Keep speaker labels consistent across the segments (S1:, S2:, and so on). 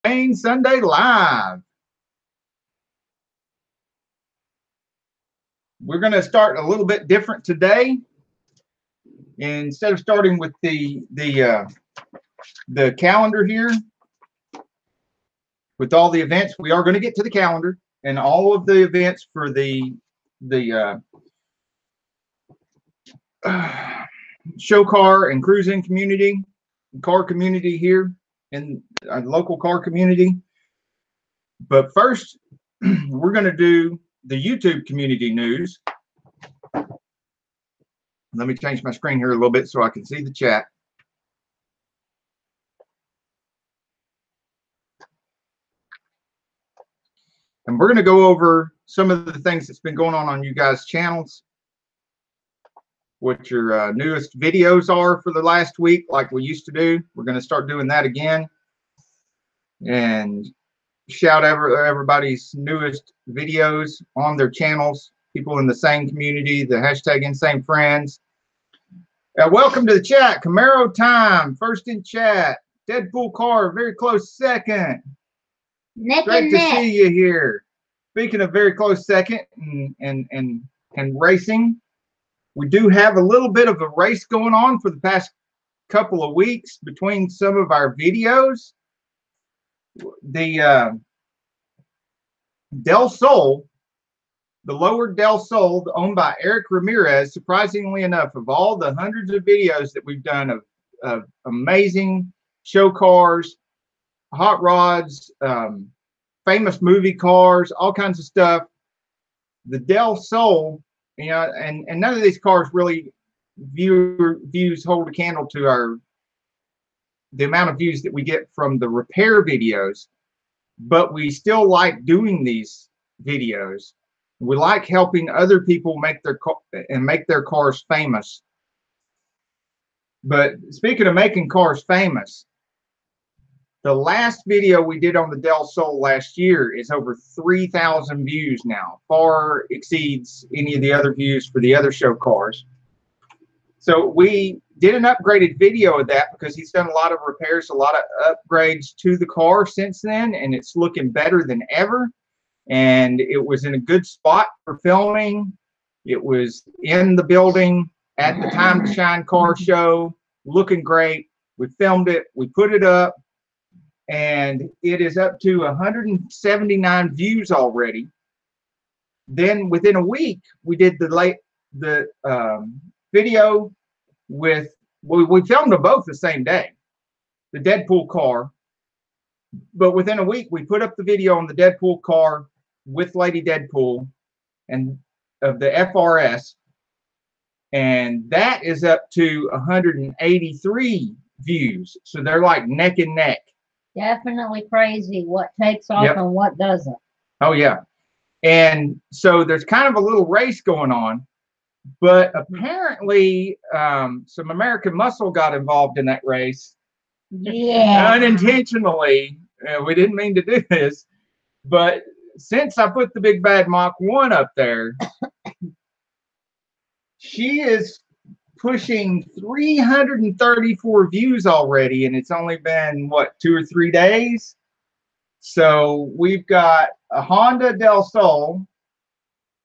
S1: Sane Sunday Live. We're going to start a little bit different today. Instead of starting with the calendar here with all the events, we are going to get to the calendar and all of the events for the show car and cruising community, car community here in a local car community. But first, we're going to do the YouTube community news. Let me change my screen here a little bit so I can see the chat. And we're going to go over some of the things that's been going on you guys' channels, what your newest videos are for the last week, like we used to do. We're going to start doing that again. And shout out everybody's newest videos on their channels, people in the Sane community, the hashtag Insanefriends. Welcome to the chat. Camaro time, first in chat. Deadpool car, very close second. Great to see you here. Speaking of very close second and racing, we do have a little bit of a race going on for the past couple of weeks between some of our videos. The Del Sol, the lower Del Sol, owned by Eric Ramirez, surprisingly enough, of all the hundreds of videos that we've done of amazing show cars, hot rods, famous movie cars, all kinds of stuff, the Del Sol, you know, and none of these cars really views hold a candle to the amount of views that we get from the repair videos, but we still like doing these videos. We like helping other people make their cars famous. But speaking of making cars famous, the last video we did on the Del Sol last year is over 3,000 views now, far exceeds any of the other views for the other show cars. So we did an upgraded video of that because he's done a lot of repairs, a lot of upgrades to the car since then, and it's looking better than ever. And it was in a good spot for filming. It was in the building at the Time to Shine car show, looking great. We filmed it, we put it up, and it is up to 179 views already. Then within a week, we did the video with, we filmed them both the same day, the Deadpool car. But within a week, we put up the video on the Deadpool car with Lady Deadpool and of the FRS, and that is up to 183 views. So they're like neck and neck.
S2: Definitely crazy what takes off and what doesn't.
S1: Oh yeah. And so there's kind of a little race going on, but apparently some American muscle got involved in that race.
S2: Yeah.
S1: Unintentionally. We didn't mean to do this, but since I put the big bad Mach 1 up there, she is pushing 334 views already, and it's only been, what, 2 or 3 days? So we've got a Honda Del Sol,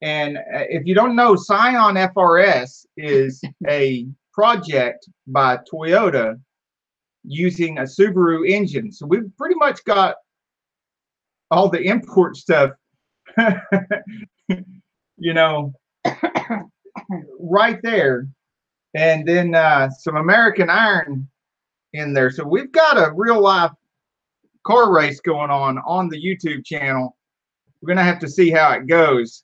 S1: and if you don't know, Scion FRS is a project by Toyota using a Subaru engine. So we've pretty much got all the import stuff, you know, right there. And then some American Iron in there. So we've got a real life car race going on the YouTube channel. We're going to have to see how it goes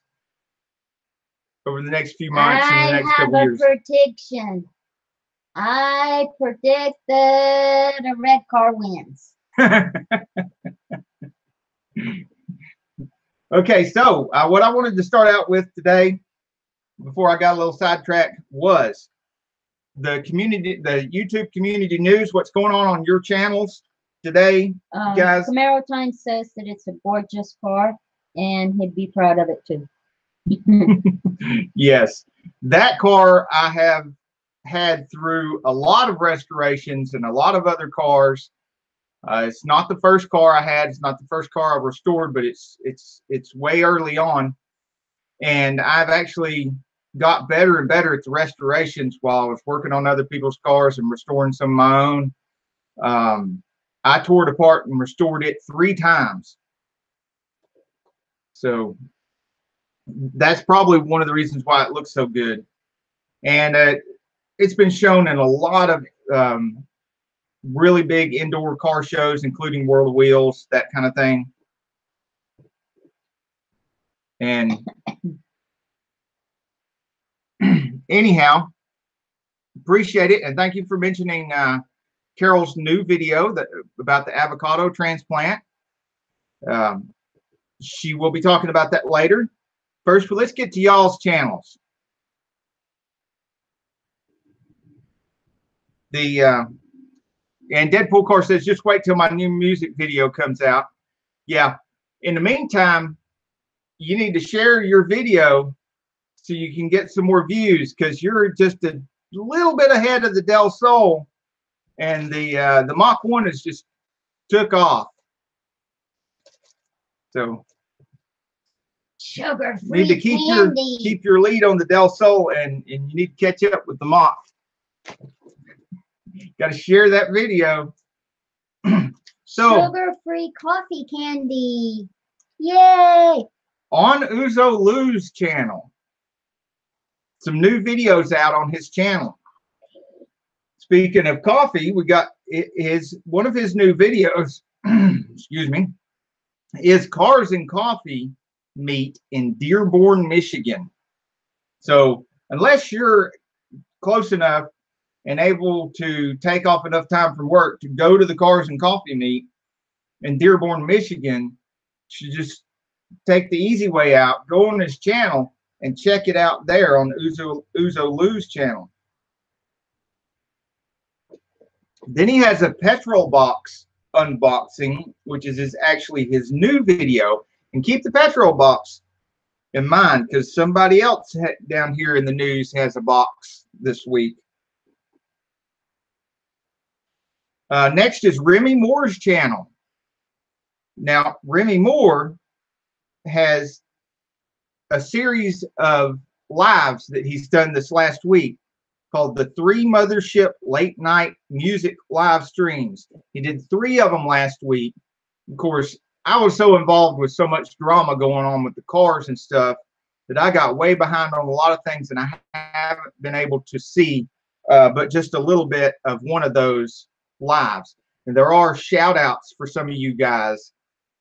S1: over the next few months and the next couple years.
S2: I have a prediction. I predict that a red car wins.
S1: Okay, so what I wanted to start out with today, before I got a little sidetracked, was the YouTube community news. What's going on your channels today, guys?
S2: Camaro Time says that it's a gorgeous car, and he'd be proud of it too.
S1: Yes, that car I have had through a lot of restorations and a lot of other cars. It's not the first car I had. It's not the first car I restored, but it's way early on, and I've actually got better and better at the restorations while I was working on other people's cars and restoring some of my own. I tore it apart and restored it 3 times. So that's probably one of the reasons why it looks so good. And it's been shown in a lot of really big indoor car shows, including World of Wheels, that kind of thing. And anyhow, appreciate it. And thank you for mentioning Carol's new video about the avocado transplant. She will be talking about that later. First, but let's get to y'all's channels. And Deadpool Car says, just wait till my new music video comes out. Yeah. In the meantime, you need to share your video so you can get some more views, because you're just a little bit ahead of the Del Sol, and the Mach 1 has just took off. So
S2: sugar-free
S1: need to keep your lead on the Del Sol, and you need to catch up with the Mach. Got to share that video. So
S2: sugar-free coffee candy. Yay!
S1: On Uzo Lou's channel, some new videos out on his channel. Speaking of coffee, we got one of his new videos, excuse me, is Cars and Coffee Meet in Dearborn, Michigan. So unless you're close enough and able to take off enough time from work to go to the Cars and Coffee Meet in Dearborn, Michigan, you should just take the easy way out, go on his channel and check it out there on Uzo Lou's channel. Then he has a petrol box unboxing, which is actually his new video. And keep the petrol box in mind, because somebody else down here in the news has a box this week. Next is Remy Moore's channel. Now, Remy Moore has a series of lives that he's done this last week called the 3 Mothership Late Night Music Live Streams. He did 3 of them last week. Of course, I was so involved with so much drama going on with the cars and stuff that I got way behind on a lot of things, and I haven't been able to see but just a little bit of one of those lives. And there are shout outs for some of you guys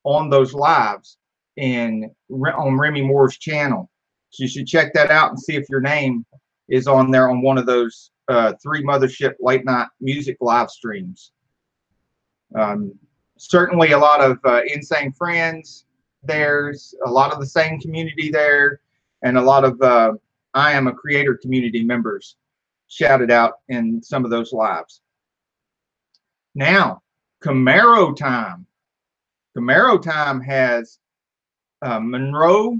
S1: on those lives on Remy Moore's channel. So you should check that out and see if your name is on there on one of those 3 Mothership Late Night Music live streams. Certainly a lot of Insanefriends. There's a lot of the Sane community there, and a lot of Iamacreator community members shouted out in some of those lives. Now, Camaro Time. Camaro Time has Monroe,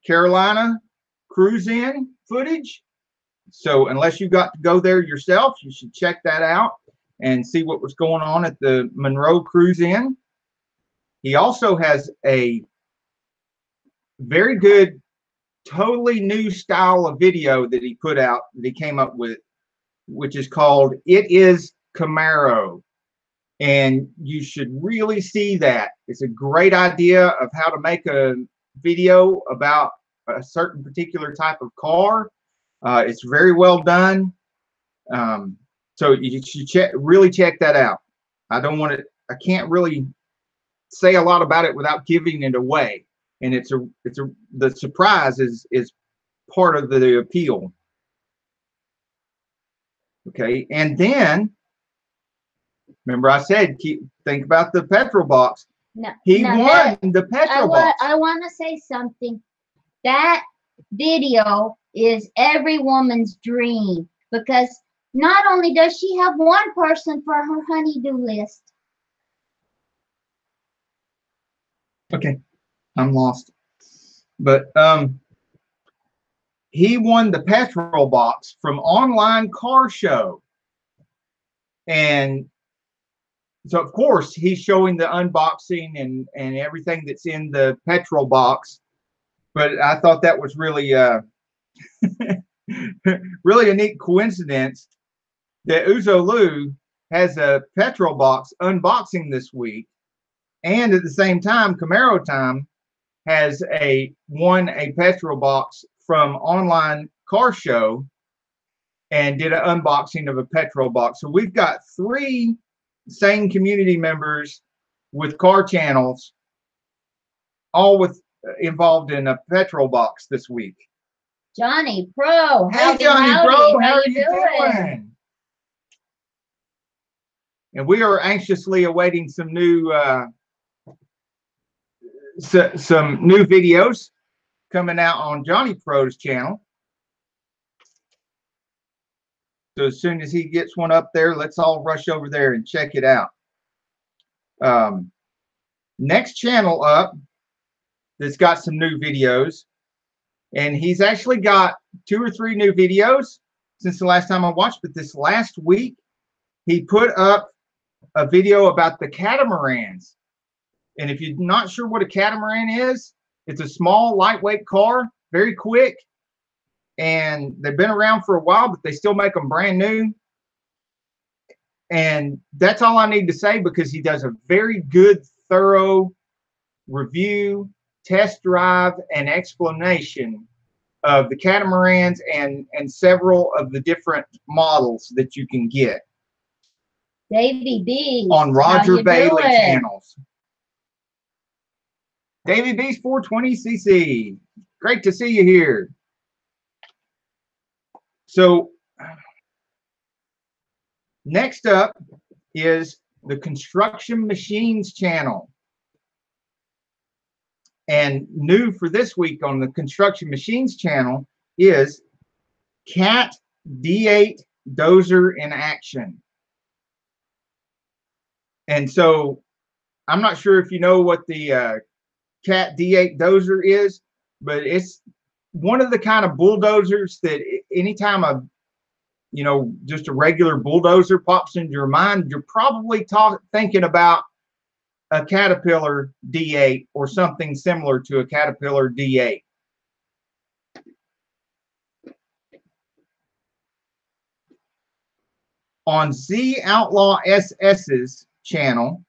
S1: Carolina cruise-in footage. So unless you got to go there yourself, you should check that out and see what was going on at the Monroe cruise-in. He also has a very good, totally new style of video that he put out, that he came up with, which is called It Is Camaro. And you should really see that. It's a great idea of how to make a video about a certain particular type of car. It's very well done. So you should really check that out. I can't really say a lot about it without giving it away. And the surprise is part of the appeal. Okay, and then remember I said think about the petrol box.
S2: No,
S1: he won the petrol box.
S2: I want to say something. That video is every woman's dream, because not only does she have one person for her honey-do list.
S1: Okay, I'm lost. But he won the petrol box from Online Car Show. And So of course he's showing the unboxing and everything that's in the petrol box. But I thought that was really really a neat coincidence that Uzolu has a petrol box unboxing this week, and at the same time, Camaro Time has won a petrol box from online car show and did an unboxing of a petrol box. So we've got 3 Sane community members with car channels, all involved in a petrol box this week.
S2: Johnny Pro.
S1: Hey, Johnny Pro, how are you doing? And we are anxiously awaiting some new videos coming out on Johnny Pro's channel. So as soon as he gets one up there, let's all rush over there and check it out. Next channel up that's got some new videos, and he's actually got 2 or 3 new videos since the last time I watched, but this last week he put up a video about the catamarans. And if you're not sure what a catamaran is, it's a small, lightweight car, very quick. And they've been around for a while, but they still make them brand new. And that's all I need to say, because he does a very good, thorough review, test drive, and explanation of the catamarans and several of the different models that you can get.
S2: Davey B.
S1: On Roger Bailey channels. Davey B's 420cc. Great to see you here. So next up is the Construction Machines channel. And new for this week on the Construction Machines channel is Cat D8 Dozer in action. And so I'm not sure if you know what the Cat D8 Dozer is, but it's one of the kind of bulldozers that anytime just a regular bulldozer pops into your mind, you're probably thinking about a Caterpillar D8 or something similar to a Caterpillar D8. On Z Outlaw SS's channel,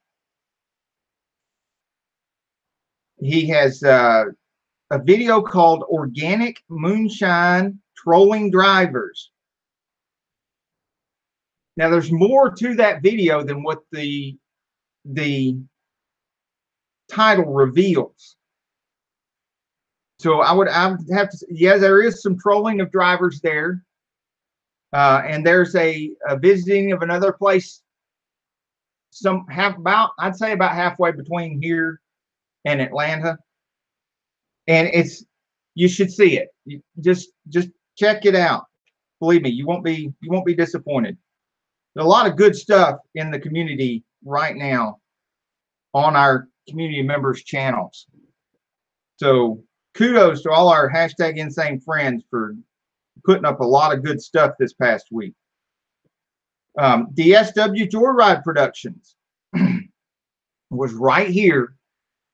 S1: he has a video called Organic Moonshine Trolling Drivers. Now there's more to that video than what the title reveals. So I would have to say, yeah, there is some trolling of drivers there. And there's a visiting of another place I'd say about halfway between here and Atlanta. And you should see it. Just check it out. Believe me, you won't be disappointed. There's a lot of good stuff in the community right now on our community members' channels. So kudos to all our hashtag Insane Friends for putting up a lot of good stuff this past week. DSW Joyride Productions was right here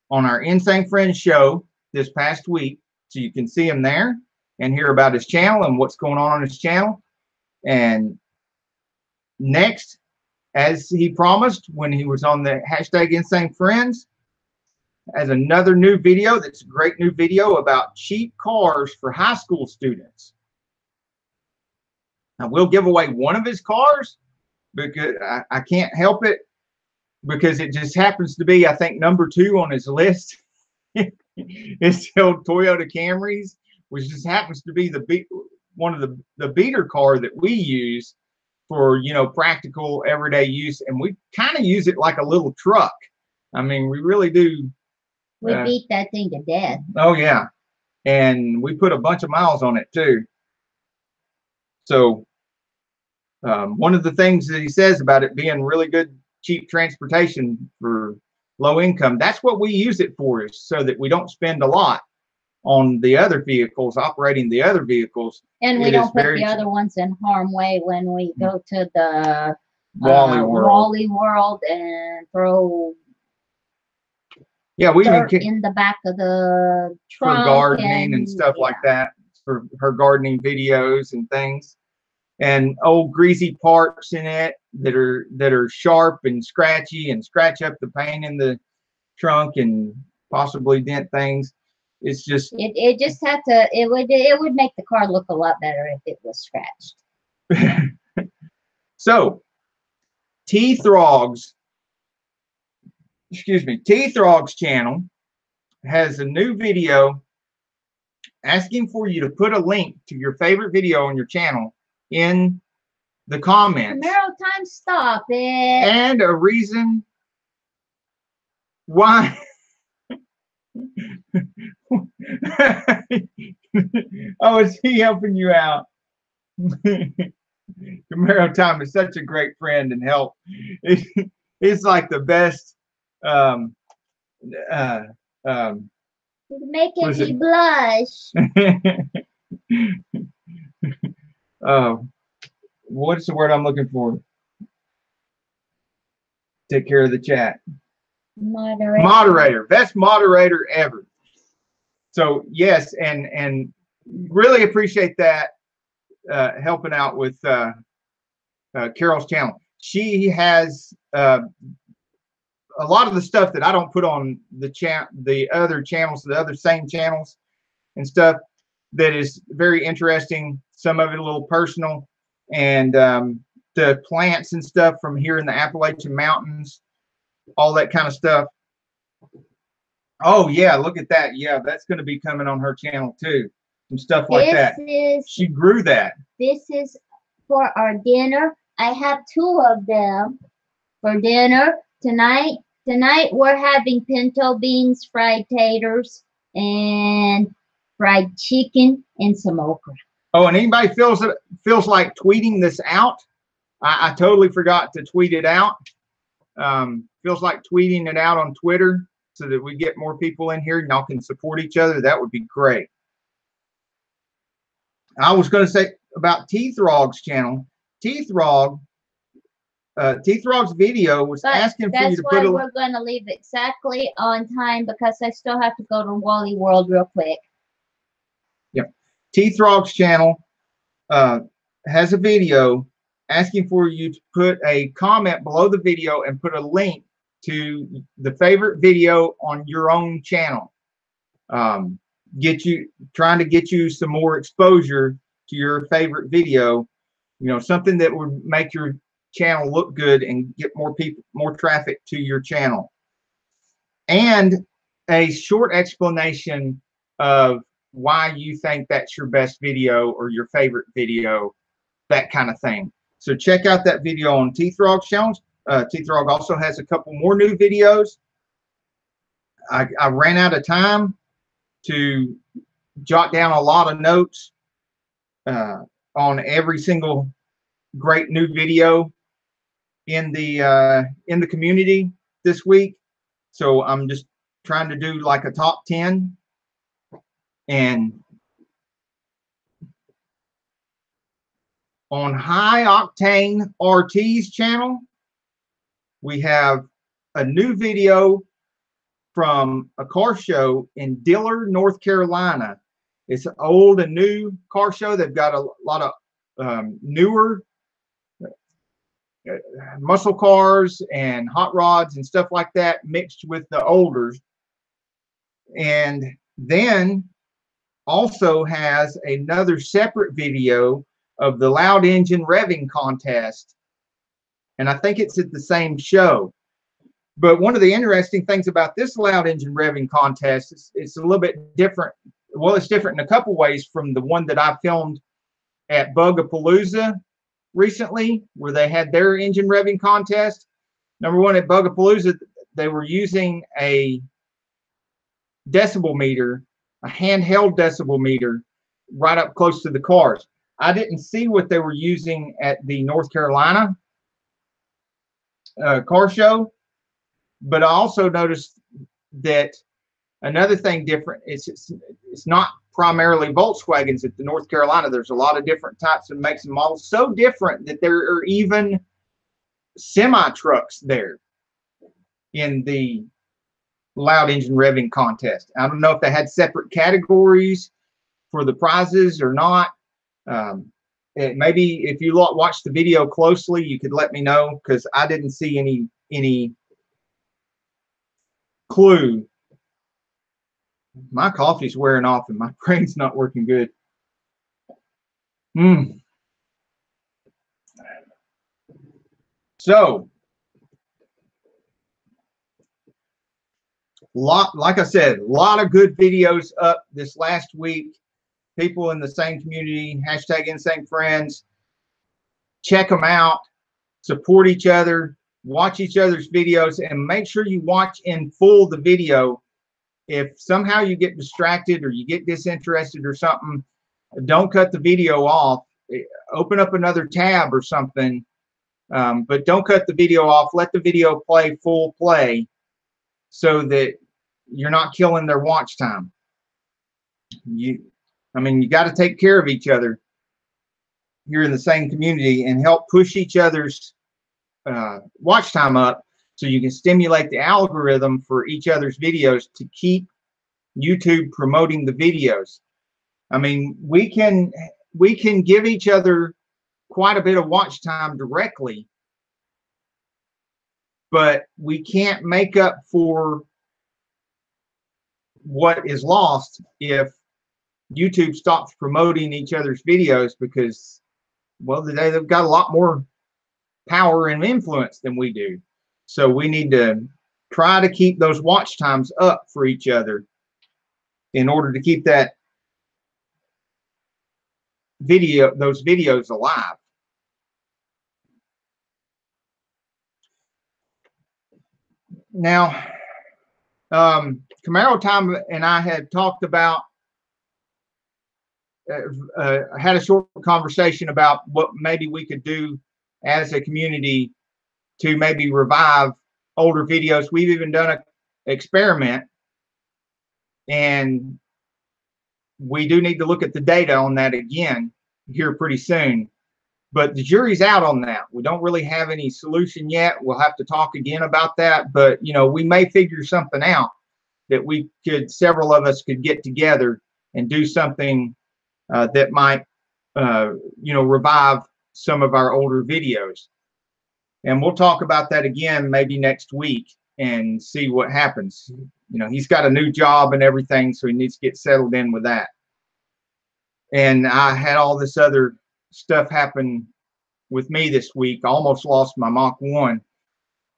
S1: on our Insane Friends show this past week. So you can see him there and hear about his channel and what's going on his channel. And next, as he promised when he was on the hashtag Insane Friends, as another new video that's a great new video about cheap cars for high school students. Now we'll give away one of his cars because I can't help it, because it just happens to be, I think, number 2 on his list. It's still Toyota Camrys, which just happens to be one of the beater car that we use for practical everyday use, and we kind of use it like a little truck. I mean, we really do.
S2: We beat that thing to death. Oh
S1: yeah, and we put a bunch of miles on it too. So one of the things that he says about it being really good, cheap transportation for low income, that's what we use it for, is so that we don't spend a lot on the other vehicles, operating the other vehicles.
S2: And we don't put the other ones in harm's way when we go to the
S1: Wally World.
S2: Wally World, and throw
S1: Yeah, we even
S2: dirt in the back of the trunk
S1: for gardening and stuff like that, for her gardening videos and things, and old greasy parts in it that are sharp and scratchy and scratch up the paint in the trunk and possibly dent things. It's just
S2: it just had to, it would make the car look a lot better if it was scratched.
S1: So T-Throg's channel has a new video asking for you to put a link to your favorite video on your channel in the comments.
S2: Camaro time, stop it.
S1: And a reason why. Oh, is he helping you out? Camaro Time is such a great friend and help. It's like the best.
S2: Making me blush.
S1: What's the word I'm looking for? Take care of the chat. Moderator. Best moderator ever. So yes, and really appreciate that, helping out with Carol's channel. She has a lot of the stuff that I don't put on the other channels, the other Sane channels and stuff, that is very interesting. Some of it a little personal, and the plants and stuff from here in the Appalachian Mountains, all that kind of stuff. Oh yeah, look at that. Yeah, that's going to be coming on her channel too. Some stuff like that. She grew that.
S2: This is for our dinner. I have 2 of them for dinner tonight. Tonight we're having pinto beans, fried taters, and fried chicken, and some okra.
S1: Oh, and anybody feels like tweeting this out, I totally forgot to tweet it out. Feels like tweeting it out on Twitter so that we get more people in here and y'all can support each other. That would be great. I was going to say about T-Throg's channel. T-Throg's video was asking for you to put a...
S2: We're going to leave exactly on time because I still have to go to Wally World real quick.
S1: Yep. T-Throg's channel has a video asking for you to put a comment below the video and put a link to the favorite video on your own channel. Trying to get you some more exposure to your favorite video, something that would make your channel look good and get more people, more traffic to your channel, and a short explanation of why you think that's your best video or your favorite video, that kind of thing. So check out that video on T-Throg's channel. T-Throg also has a couple more new videos. I ran out of time to jot down a lot of notes on every single great new video in the community this week. So I'm just trying to do like a top 10. And on High Octane RT's channel, we have a new video from a car show in Dillard, North Carolina. It's an old and new car show. They've got a lot of newer muscle cars and hot rods and stuff like that mixed with the olders. And then also has another separate video of the loud engine revving contest. And I think it's at the same show. But one of the interesting things about this loud engine revving contest is it's a little bit different. Well, it's different in a couple ways from the one that I filmed at Bugapalooza recently, where they had their engine revving contest. Number one, at Bugapalooza, they were using a decibel meter, a handheld decibel meter, right up close to the cars. I didn't see what they were using at the North Carolina car show, but I also noticed that another thing different is it's not primarily Volkswagens at the North Carolina. There's a lot of different types of makes and models, so different that there are even semi trucks there in the loud engine revving contest. I don't know if they had separate categories for the prizes or not. Maybe if you watch the video closely, you could let me know, because I didn't see any clue. My coffee's wearing off and my brain's not working good. So, like I said, a lot of good videos up this last week. People in the same community, hashtag Insanefriends. Check them out, support each other, watch each other's videos, and make sure you watch in full the video. If somehow you get distracted or you get disinterested or something, don't cut the video off. Open up another tab or something, but don't cut the video off. Let the video play full play so that you're not killing their watch time. I mean, you got to take care of each other here in the same community and help push each other's watch time up, so you can stimulate the algorithm for each other's videos to keep YouTube promoting the videos. I mean, we can give each other quite a bit of watch time directly, but we can't make up for what is lost if YouTube stops promoting each other's videos, because, well, they've got a lot more power and influence than we do. So we need to try to keep those watch times up for each other in order to keep those videos alive. Now, Camaro Time and I had talked about, had a short conversation about what maybe we could do as a community to maybe revive older videos. We've even done an experiment, and we do need to look at the data on that again here pretty soon. But the jury's out on that. We don't really have any solution yet. We'll have to talk again about that. But, you know, we may figure something out that several of us could get together and do something that might, you know, revive some of our older videos. And we'll talk about that again maybe next week and see what happens. You know, he's got a new job and everything, so he needs to get settled in with that. And I had all this other stuff happen with me this week. I almost lost my Mach 1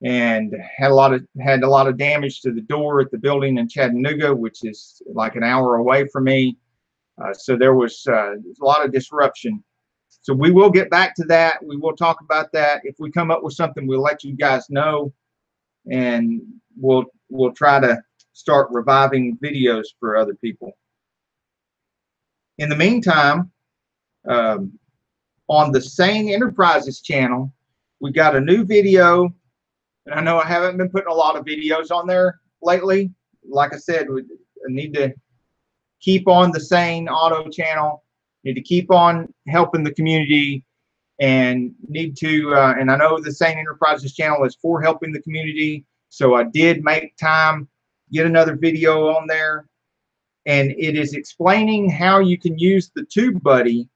S1: and had a lot of damage to the door at the building in Chattanooga, which is like an hour away from me. So there was a lot of disruption. So we will get back to that. We will talk about that. If we come up with something, we'll let you guys know, and we'll try to start reviving videos for other people. In the meantime, on the Sane Enterprises channel, we got a new video, and I know I haven't been putting a lot of videos on there lately. Like I said, we need to keep on the Sane Auto channel, need to keep on helping the community, and need to, and I know the Sane Enterprises channel is for helping the community, so I did make time, get another video on there, and it is explaining how you can use the TubeBuddy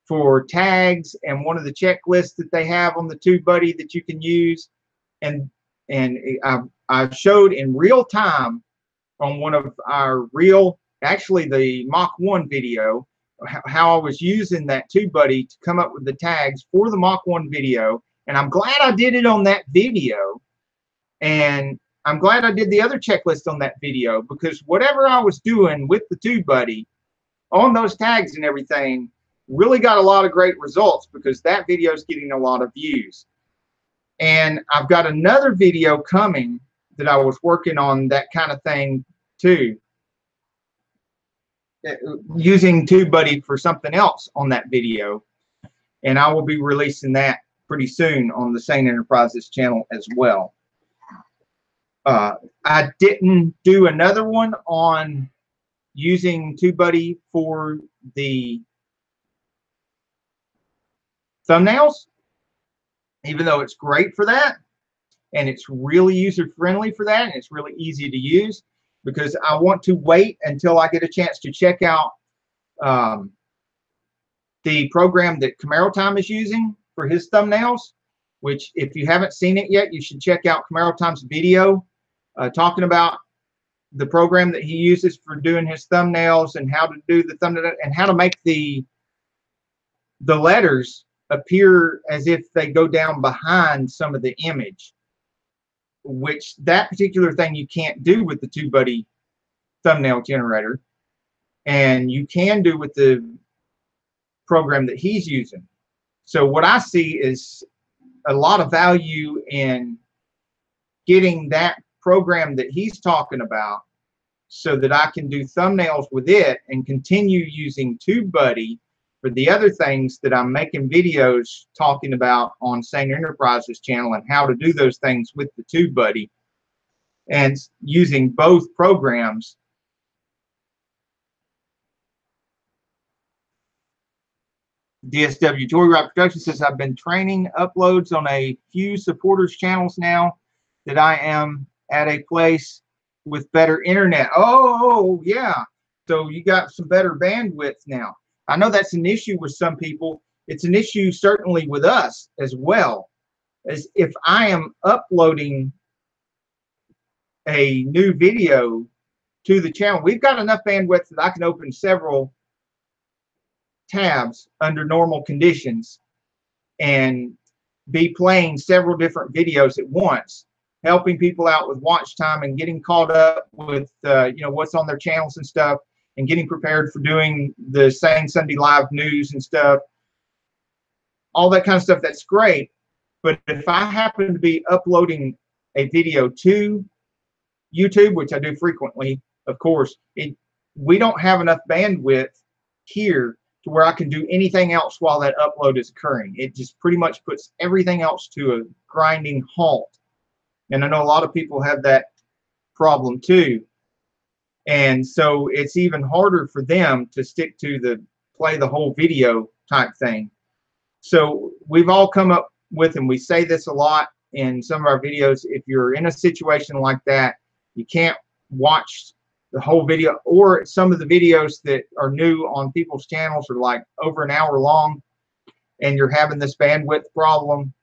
S1: for tags, and one of the checklists that they have on the TubeBuddy that you can use, and I showed in real time on one of our actually the Mach 1 video, how I was using that TubeBuddy to come up with the tags for the Mach 1 video. And I'm glad I did it on that video, and I'm glad I did the other checklist on that video, because whatever I was doing with the TubeBuddy on those tags and everything really got a lot of great results, because that video is getting a lot of views. And I've got another video coming that I was working on that kind of thing too, using TubeBuddy for something else on that video, and I will be releasing that pretty soon on the Sane Enterprises channel as well. I didn't do another one on using TubeBuddy for the thumbnails, even though it's great for that, and it's really user-friendly for that, and it's really easy to use, because I want to wait until I get a chance to check out the program that Camaro Time is using for his thumbnails, which if you haven't seen it yet, you should check out Camaro Time's video talking about the program that he uses for doing his thumbnails and how to do the thumbnail and how to make the letters appear as if they go down behind some of the image, which that particular thing you can't do with the TubeBuddy thumbnail generator, and you can do with the program that he's using. So what I see is a lot of value in getting that program that he's talking about so that I can do thumbnails with it and continue using TubeBuddy for the other things that I'm making videos talking about on Sane Enterprises channel, and how to do those things with the TubeBuddy, and using both programs. DSW Joyride Production says, I've been training uploads on a few supporters channels now that I am at a place with better internet. Oh yeah, so you got some better bandwidth now. I know that's an issue with some people. It's an issue certainly with us as well. As if I am uploading a new video to the channel, we've got enough bandwidth that I can open several tabs under normal conditions and be playing several different videos at once, helping people out with watch time and getting caught up with you know, what's on their channels and stuff, and getting prepared for doing the Sane Sunday live news and stuff, all that kind of stuff. That's great. But if I happen to be uploading a video to YouTube, which I do frequently, of course, we don't have enough bandwidth here to where I can do anything else while that upload is occurring. It just pretty much puts everything else to a grinding halt. And I know a lot of people have that problem too. And so it's even harder for them to stick to the play the whole video type thing. So we've all come up with, and we say this a lot in some of our videos, if you're in a situation like that, you can't watch the whole video, or some of the videos that are new on people's channels are like over an hour long, and you're having this bandwidth problem.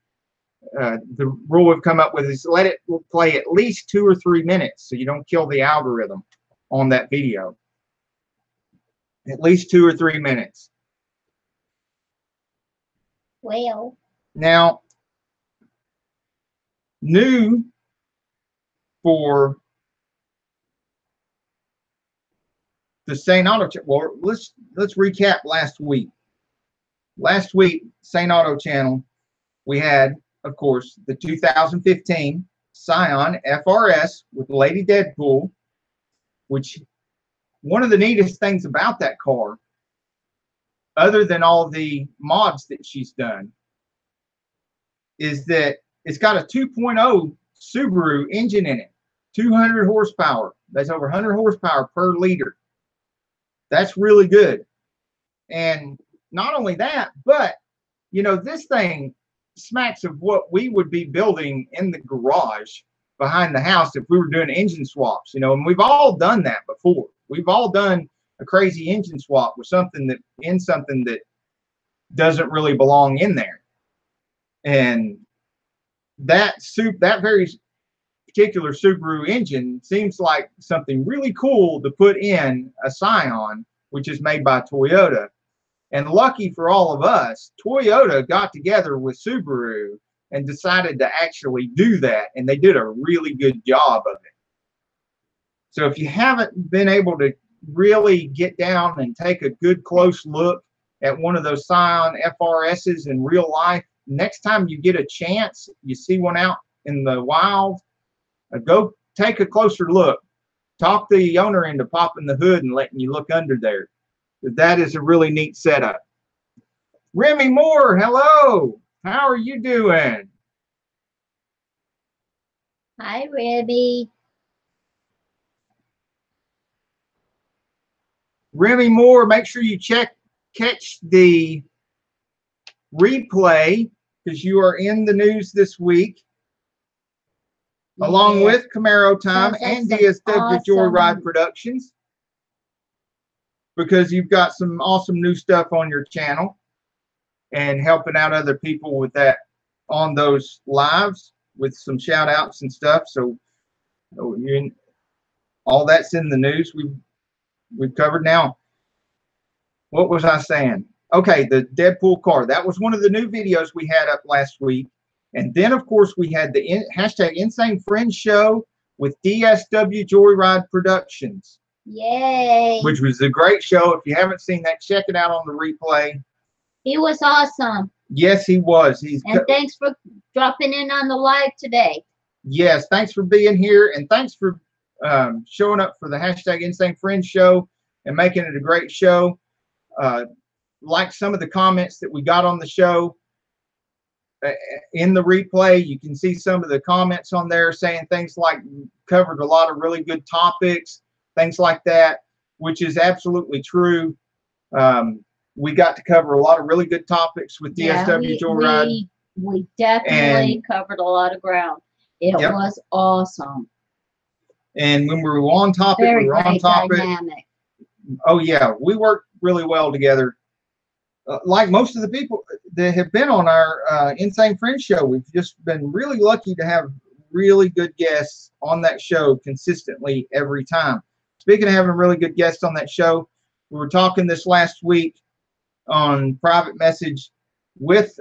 S1: The rule we've come up with is let it play at least 2 or 3 minutes so you don't kill the algorithm on that video. At least 2 or 3 minutes.
S2: Well,
S1: now, new for the Sane Auto channel. Well, let's recap last week. Last week, Sane Auto channel, we had, of course, the 2015 Scion FRS with Lady Deadpool, which one of the neatest things about that car, other than all the mods that she's done, is that it's got a 2.0 Subaru engine in it, 200 horsepower. That's over 100 horsepower per liter. That's really good. And not only that, but, you know, this thing smacks of what we would be building in the garage behind the house if we were doing engine swaps, you know, and we've all done that before. We've all done a crazy engine swap with something that doesn't really belong in there. And that very particular Subaru engine seems like something really cool to put in a Scion, which is made by Toyota. And lucky for all of us, Toyota got together with Subaru and decided to actually do that, and they did a really good job of it. So if you haven't been able to really get down and take a good close look at one of those Scion FRSs in real life, next time you get a chance, you see one out in the wild, go take a closer look. Talk the owner into popping the hood and letting you look under there. That is a really neat setup. Remy Moore, hello. How are you doing?
S2: hi, Remy.
S1: Remy Moore, make sure you catch the replay because you are in the news this week, along with Camaro Time and DSW Joyride Productions, because you've got some awesome new stuff on your channel and helping out other people with that on those lives with some shout outs and stuff. So all that's in the news we've covered. Now, what was I saying? Okay, the Deadpool car. That was one of the new videos we had up last week. And then, of course, we had the hashtag Insane Friends show with DSW Joyride Productions.
S2: Yay!
S1: Which was a great show. If you haven't seen that, check it out on the replay.
S2: He was awesome.
S1: Yes, he was.
S2: And thanks for dropping in on the live today.
S1: Yes, thanks for being here, and thanks for showing up for the hashtag Insane Friends show and making it a great show. Like some of the comments that we got on the show in the replay, you can see some of the comments on there saying things like covered a lot of really good topics, things like that, which is absolutely true. We got to cover a lot of really good topics with DSW Joyride.
S2: We definitely covered a lot of ground. It was awesome.
S1: And when we were on topic, we were on topic.
S2: Dynamic.
S1: Oh yeah, we worked really well together. Like most of the people that have been on our Insane Friends show, we've just been really lucky to have really good guests on that show consistently every time. Speaking of having really good guests on that show, we were talking this last week on private message with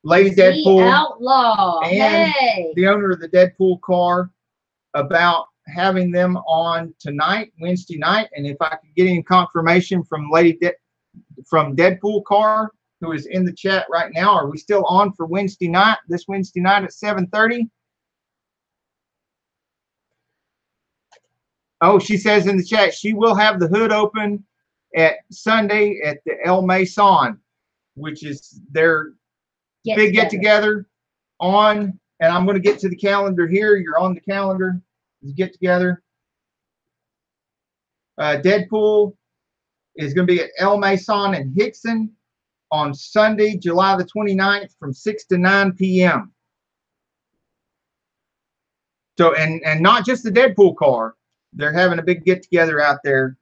S1: Lady Deadpool
S2: Outlaw
S1: and the owner of the Deadpool car about having them on tonight, Wednesday night. And if I could get any confirmation from from Deadpool car, who is in the chat right now, are we still on for Wednesday night, this Wednesday night at 7:30? Oh, she says in the chat she will have the hood open at Sunday at the El Mason, which is their big get-together on, and I'm going to get to the calendar here. You're on the calendar. Get together. Deadpool is going to be at El Mason in Hickson on Sunday, July the 29th from 6 to 9 p.m. So, and not just the Deadpool car. They're having a big get-together out there.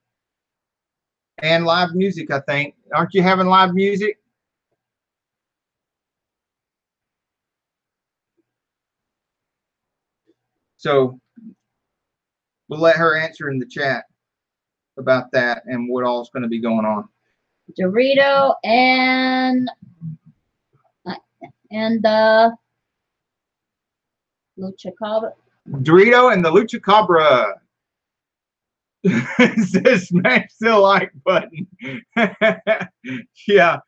S1: And live music, I think. Aren't you having live music? So we'll let her answer in the chat about that and what all's going to be going on.
S2: Dorito and the Lucha Cabra.
S1: Dorito and the Lucha Cabra. Says smash the like button. Yeah.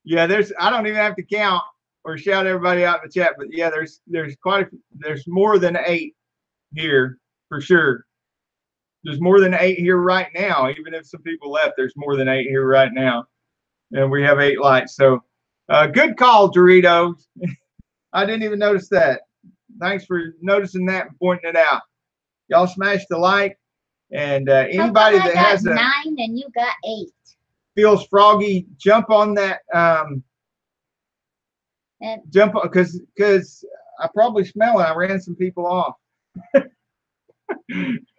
S1: Yeah, I don't even have to count or shout everybody out in the chat, but yeah, there's there's more than 8 here for sure. There's more than 8 here right now. Even if some people left, there's more than 8 here right now, and we have 8 likes. So good call, Doritos. I didn't even notice that. Thanks for noticing that and pointing it out. Y'all smash the like, and anybody that has
S2: 9 and you got 8
S1: feels froggy, jump on that. Jump on, because I probably smell it. I ran some people off.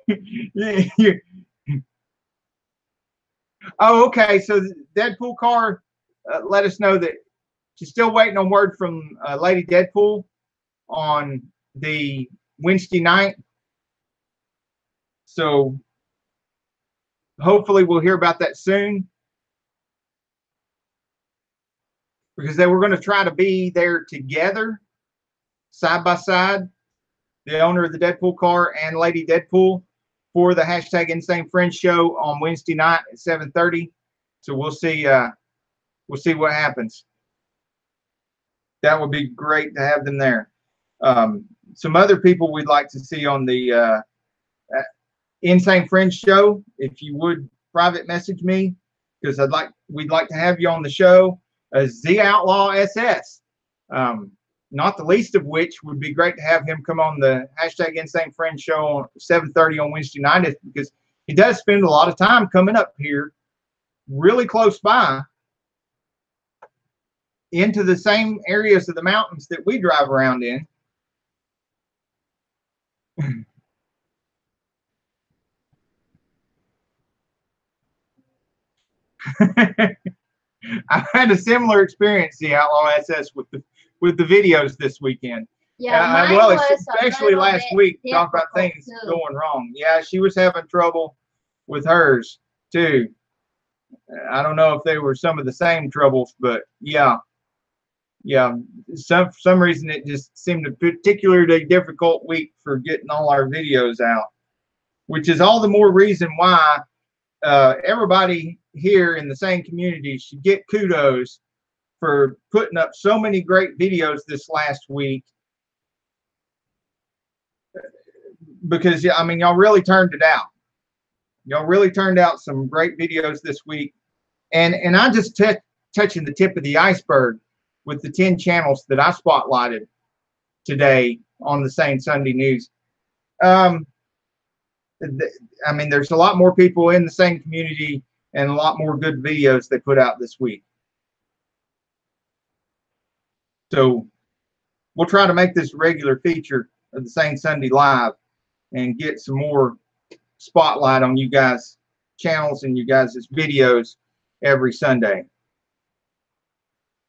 S1: Yeah. Oh, okay. So the Deadpool car let us know that she's still waiting on word from Lady Deadpool on the Wednesday night. So hopefully we'll hear about that soon, because they were going to try to be there together, side by side, the owner of the Deadpool car and Lady Deadpool, for the hashtag Insane Friends show on Wednesday night at 7:30. So we'll see what happens. That would be great to have them there. Some other people we'd like to see on the Insane Friends show, if you would private message me, because we'd like to have you on the show. Z Outlaw SS, not the least of which would be great to have him come on the hashtag Insane Friends show on 7:30 on Wednesday night, because he does spend a lot of time coming up here really close by into the same areas of the mountains that we drive around in. I had a similar experience, the Outlaw SS, with the videos this weekend.
S2: Yeah,
S1: well,
S2: was
S1: especially last week, talk about things going wrong. Yeah, she was having trouble with hers too. I don't know if they were some of the same troubles, but yeah. For some reason it just seemed a particularly difficult week for getting all our videos out, which is all the more reason why everybody here in the Sane community should get kudos for putting up so many great videos this last week. Because, yeah, I mean, y'all really turned it out. Y'all really turned out some great videos this week. And I just touching the tip of the iceberg with the 10 channels that I spotlighted today on the Sane Sunday News. I mean, there's a lot more people in the Sane community and a lot more good videos they put out this week. So we'll try to make this a regular feature of the Sane Sunday Live and get some more spotlight on you guys' channels and you guys' videos every Sunday.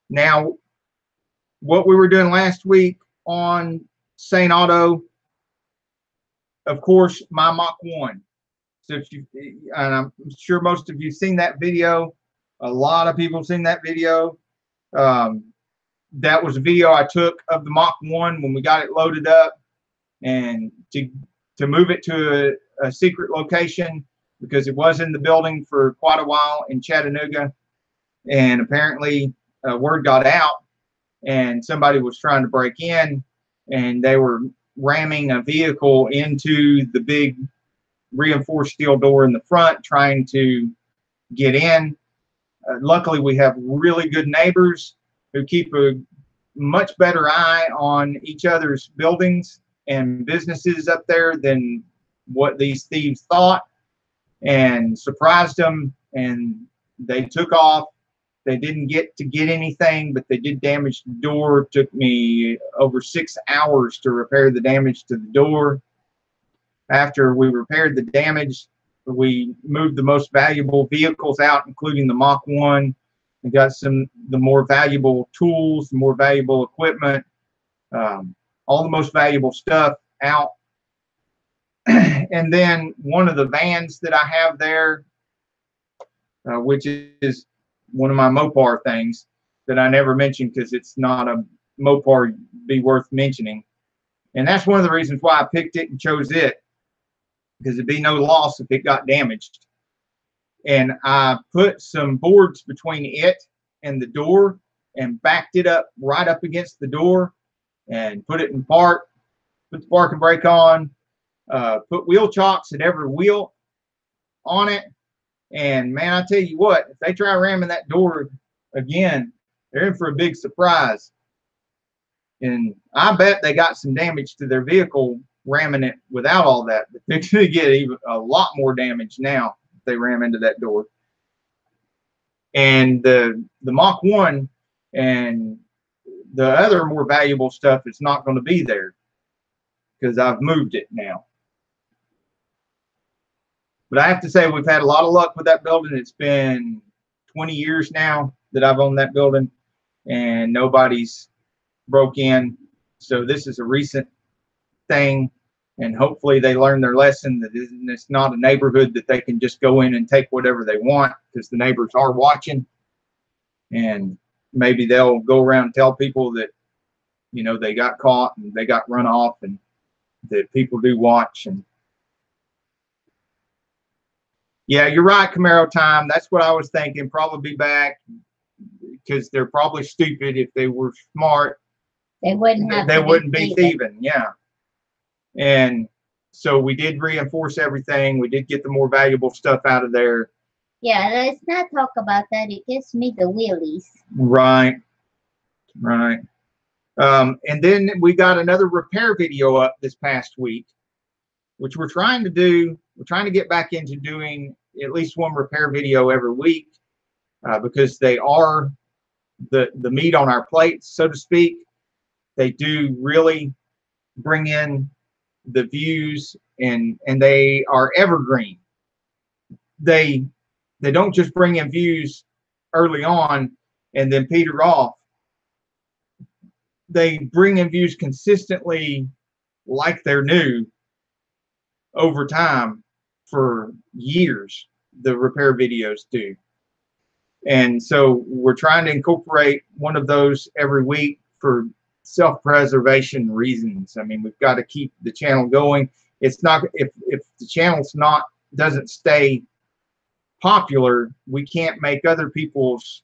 S1: Now, what we were doing last week on Sane Auto, of course, my Mach 1. So if you, and I'm sure most of you seen that video. A lot of people have seen that video. That was a video I took of the Mach 1 when we got it loaded up, and to move it to a secret location because it was in the building for quite a while in Chattanooga, and apparently word got out and somebody was trying to break in, and they were ramming a vehicle into the big reinforced steel door in the front trying to get in. Luckily, we have really good neighbors who keep a much better eye on each other's buildings and businesses up there than what these thieves thought, and surprised them, and they took off. They didn't get anything, but they did damage the door. It took me over 6 hours to repair the damage to the door. After we repaired the damage, we moved the most valuable vehicles out, including the Mach 1, and got the more valuable tools, the more valuable equipment, all the most valuable stuff out. And then one of the vans that I have there, which is one of my Mopar things that I never mentioned because it's not a Mopar be worth mentioning. And that's one of the reasons why I picked it and chose it, because it'd be no loss if it got damaged. And I put some boards between it and the door and backed it up right up against the door and put it in park, put the parking brake on, put wheel chocks at every wheel on it. And man, I tell you what, if they try ramming that door again, they're in for a big surprise. And I bet they got some damage to their vehicle ramming it without all that. But they're going to get even a lot more damage now if they ram into that door. And the Mach 1 and the other more valuable stuff is not going to be there because I've moved it now. But I have to say, we've had a lot of luck with that building. It's been 20 years now that I've owned that building, and nobody's broke in. So this is a recent thing, and hopefully they learn their lesson that it's not a neighborhood that they can just go in and take whatever they want, because the neighbors are watching. And maybe they'll go around and tell people that, you know, they got caught and they got run off, and that people do watch. And yeah, you're right, Camaro time. That's what I was thinking. Probably be back, because they're probably stupid. If they were smart,
S2: they wouldn't
S1: be thieving. Yeah. And so we did reinforce everything. We did get the more valuable stuff out of there.
S2: Yeah, let's not talk about that. It gives me the wheelies. Right.
S1: Right. And then we got another repair video up this past week, which we're trying to do. We're trying to get back into doing at least one repair video every week. because they are the meat on our plate, so to speak. They do really bring in the views, and they are evergreen. They don't just bring in views early on and then peter off. They bring in views consistently like they're new over time for years. The repair videos do. And so we're trying to incorporate one of those every week for self-preservation reasons. I mean, we've got to keep the channel going. It's not, if the channel's doesn't stay popular, we can't make other people's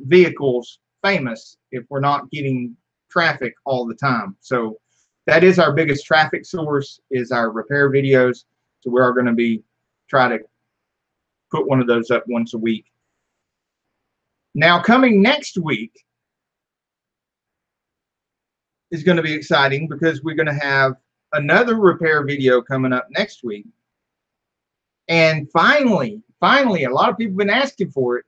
S1: vehicles famous if we're not getting traffic all the time. So that is our biggest traffic source, is our repair videos. So we are going to be try to put one of those up once a week. Now, coming next week is going to be exciting, because we're going to have another repair video coming up next week. And finally, a lot of people have been asking for it,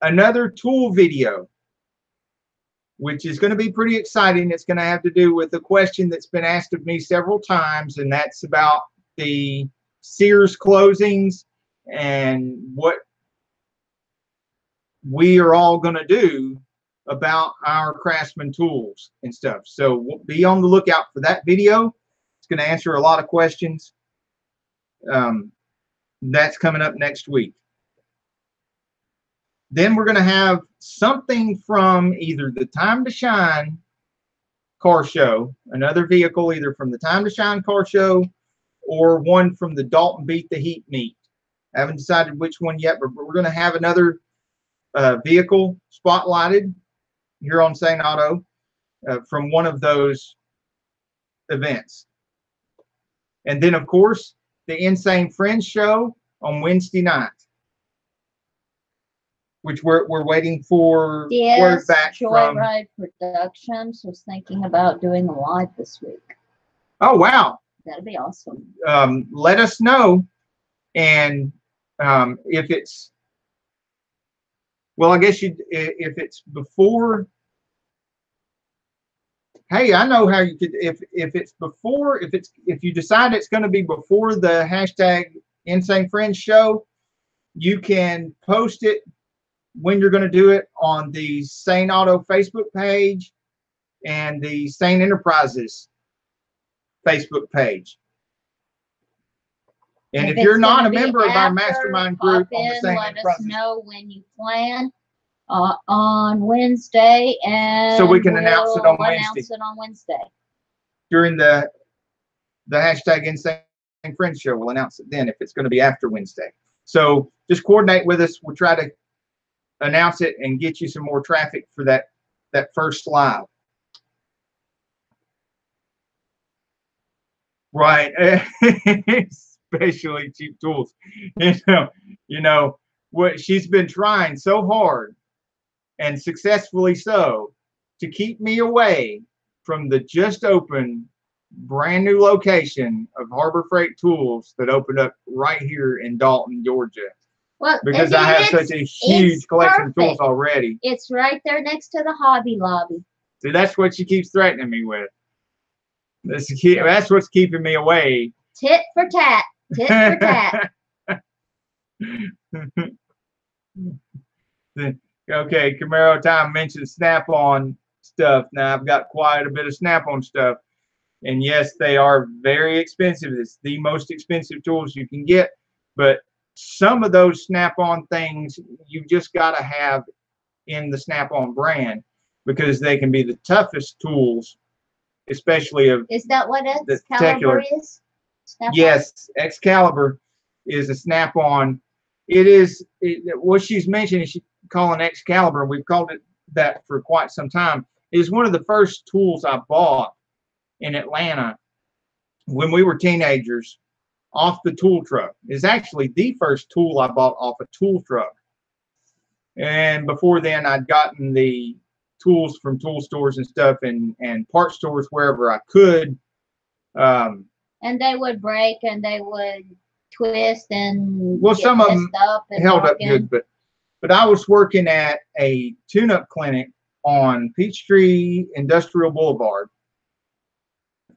S1: another tool video, which is going to be pretty exciting. It's going to have to do with a question that's been asked of me several times, and that's about the Sears closings and what we are all going to do about our Craftsman tools and stuff. So be on the lookout for that video. It's going to answer a lot of questions. That's coming up next week. Then we're going to have something from either the Time to Shine car show, another vehicle either from the Time to Shine car show, or one from the Dalton Beat the Heat meet. I haven't decided which one yet, but we're going to have another vehicle spotlighted here on Sane Auto from one of those events. And then, of course, the Insanefriends show on Wednesday night, which we're waiting for word back from.
S2: Joyride Productions was thinking about doing a live this week.
S1: Oh, wow.
S2: That'd be awesome.
S1: Let us know. And if it's, well, I guess if it's before, hey, I know how you could, if it's before, if you decide it's going to be before the hashtag Insanefriends show, you can post it when you're going to do it on the Sane Auto Facebook page and the Sane Enterprises Facebook page. And if you're not a member of our mastermind group on the Sane Enterprises,
S2: let us know when you plan on Wednesday, and
S1: so we can announce it on Wednesday. During the hashtag Insanefriends show, we'll announce it then if it's going to be after Wednesday. So just coordinate with us. We'll try to announce it and get you some more traffic for that first live. Right. Especially cheap tools. You know what, she's been trying so hard, and successfully so, to keep me away from the just open brand new location of Harbor Freight Tools that opened up right here in Dalton, Georgia.
S2: Well,
S1: because I have such a huge collection of tools already.
S2: It's right there next to the Hobby Lobby. See,
S1: that's what she keeps threatening me with. That's what's keeping me away.
S2: Tit for tat. Tit for tat.
S1: Okay, Camaro Time mentioned Snap-on stuff. Now, I've got quite a bit of Snap-on stuff. And yes, they are very expensive. It's the most expensive tools you can get. But some of those Snap-on things you've just got to have in the Snap-on brand, because they can be the toughest tools, especially of.
S2: Is that what Excalibur is?
S1: Yes, Excalibur is a Snap-on. It is what she's mentioning. She's calling Excalibur, and we've called it that for quite some time. It is one of the first tools I bought in Atlanta when we were teenagers off the tool truck. It's actually the first tool I bought off a tool truck. And before then, I'd gotten the tools from tool stores and stuff, and part stores wherever I could.
S2: And they would break, and they would twist, and
S1: well, some of them held up good, but But I was working at a tune-up clinic on Peachtree Industrial Boulevard.